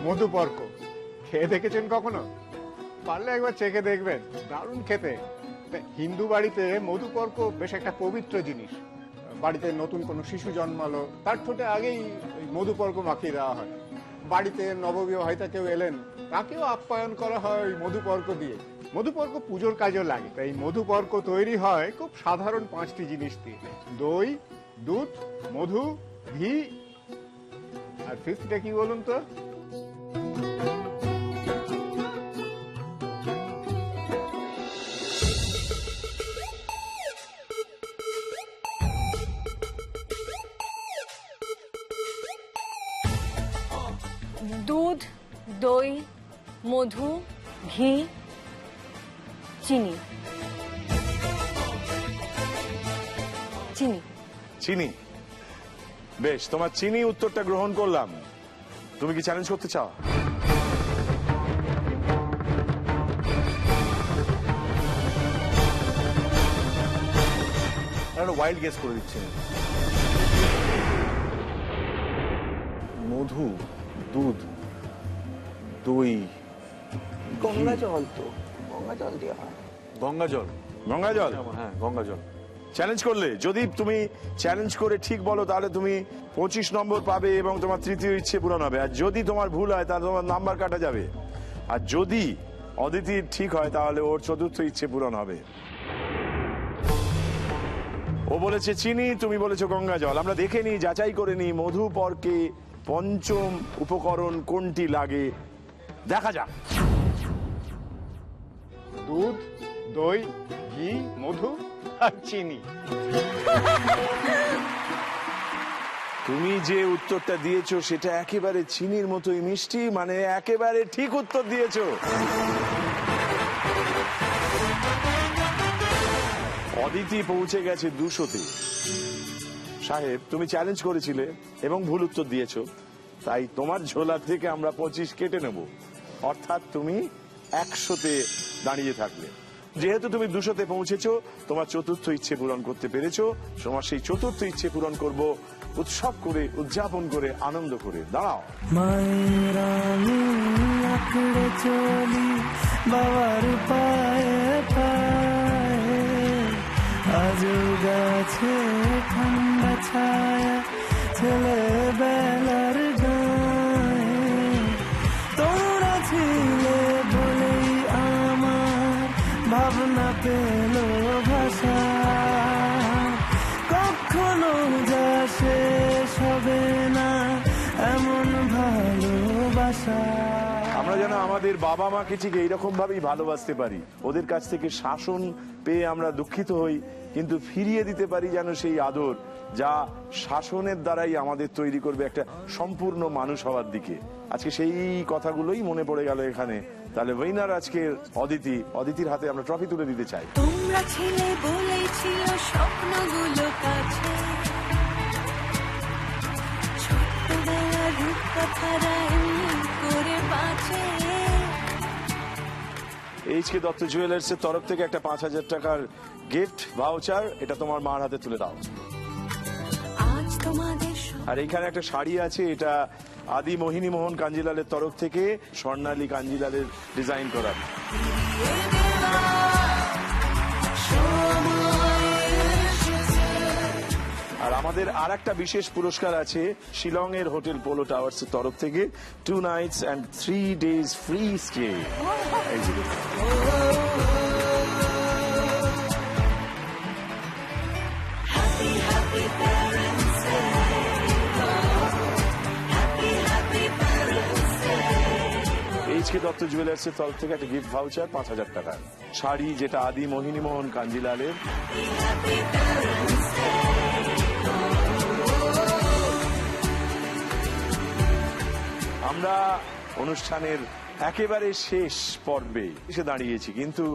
মধুপর্ক খেয়ে দেখেছেন কখনো? পারলে একবার চেখে দেখবেন, দারুণ খেতে। হিন্দু বাড়িতে মধুপর্ক বেশ একটা পবিত্র জিনিস। বাড়িতে নতুন কোনো শিশু জন্মালো, তার ঠোঁটে আগেই ওই মধুপর্ক মাখিয়ে দেওয়া হয়। বাড়িতে নববিবাহিতা কেউ এলেন, তাকেও আপ্যায়ন করা হয় ওই মধুপর্ক দিয়ে। মধুপর্ক পুজোর কাজেও লাগে। তাই মধুপর্ক তৈরি হয় খুব সাধারণ 5টি জিনিস দিয়ে: দই, দুধ, মধু, ঘি, আর 5টা কি বলুন তো? দুধ, দই, মধু, ঘি, চিনি। চিনি। চিনি। বেশ, তোমার চিনি উত্তরটা গ্রহণ করলাম। তুমি কি চ্যালেঞ্জ করতে চাও? একটা ওয়াইল্ড গেস করে দিচ্ছে। মধু, দুধ, দই, গঙ্গা জল তো, গঙ্গা জল দেওয়া হয়। গঙ্গা জল। গঙ্গা জল? হ্যাঁ, গঙ্গা জল। চ্যালেঞ্জ করলে, যদি তুমি চ্যালেঞ্জ করে ঠিক বলো, তাহলে তুমি 25 নম্বর পাবে এবং তোমার তৃতীয় ইচ্ছে পূরণ হবে। আর যদি তোমার ভুল হয়, তাহলে তোমার নাম্বার কাটা যাবে। আর যদি অদিতির ঠিক হয়, তাহলে ওর চতুর্থ ইচ্ছে পূরণ হবে। ও বলেছে চিনি, তুমি বলেছো গঙ্গা জল। আমরা দেখে নিই, যাচাই করে নিই মধুপর্কে পঞ্চম উপকরণ কোনটি লাগে। দেখা যাক। দুধ, দই, ঘি, মধু আর চিনি। তুমি যে উত্তরটা দিয়েছো সেটা একেবারে চিনির মতোই মিষ্টি, মানে একেবারে ঠিক উত্তর দিয়েছো। অদিতি পৌঁছে গেছে 200-তে। সাহেব, তুমি চ্যালেঞ্জ করেছিলে এবং ভুল উত্তর দিয়েছো, তাই তোমার ঝোলা থেকে আমরা 25 কেটে নেব। অর্থাৎ তুমি 100-তে দাঁড়িয়ে থাকলে। যেহেতু তুমি 200-তে পৌঁছেছো, তোমার চতুর্থ ইচ্ছে পূরণ করতে পেরেছো। তোমার সেই চতুর্থ ইচ্ছে পূরণ করব উৎসব করে, উদযাপন করে, আনন্দ করে। দাঁড়াও। মায়ের আমি আঁকড়ে চলি বাবার পায়ে পায়ে, আজও গাছে ঠান্ডা ছায়া ছেলেবেলার গায়ে। তোমরা ছিলে বলেই আমার ভাবনা পেল ভাষা, কখনো যা শেষ হবে না এমন ভালোবাসা। আমরা যেন আমাদের বাবা মাকে ঠিক এইরকম ভাবেই ভালোবাসতে পারি। ওদের কাছ থেকে শাসন পেয়ে আমরা দুঃখিত হই, কিন্তু ফিরিয়ে দিতে পারি যেন সেই আদর, যা শাসনের দ্বারাই আমাদের তৈরি করবে একটা সম্পূর্ণ মানুষ হওয়ার দিকে। আজকে সেই কথাগুলোই মনে পড়ে গেল এখানে। তাহলে উইনার আজকে অদিতি। অদিতির হাতে আমরা ট্রফি তুলে দিতে চাই। তোমরা ছিলে বলেই ছিল স্বপ্নগুলো কাছে, ছোট্টবেলার রূপকথারা এমনি করে বাঁচে। এইচকে দত্ত জুয়েলার্স এর তরফ থেকে একটা 5000 টাকার গিফট ভাউচার, এটা তোমার মার হাতে তুলে দাও। আজ তোমাদের আর এইখানে একটা শাড়ি আছে, এটা আদি মোহিনী মোহন কাঞ্জিলালের তরফ থেকে স্বর্ণালী কাঞ্জিলালের ডিজাইন করা। আর আমাদের আর একটা বিশেষ পুরস্কার আছে শিলং এর হোটেল পোলো টাওয়ার্স এর তরফ থেকে 2 nights and 3 days free stay. HK Dutta jewellers এর তরফ থেকে একটা গিফট ভাউচার 5000 টাকা, শাড়ি যেটা আদি মোহিনী মোহন কাঞ্জিলালের। আমরা অনুষ্ঠানের একেবারে শেষ পর্বে এসে দাঁড়িয়েছি, কিন্তু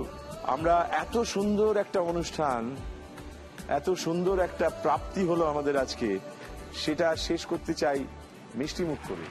আমরা এত সুন্দর একটা অনুষ্ঠান, এত সুন্দর একটা প্রাপ্তি হলো আমাদের আজকে, সেটা শেষ করতে চাই মিষ্টি মুখ করে।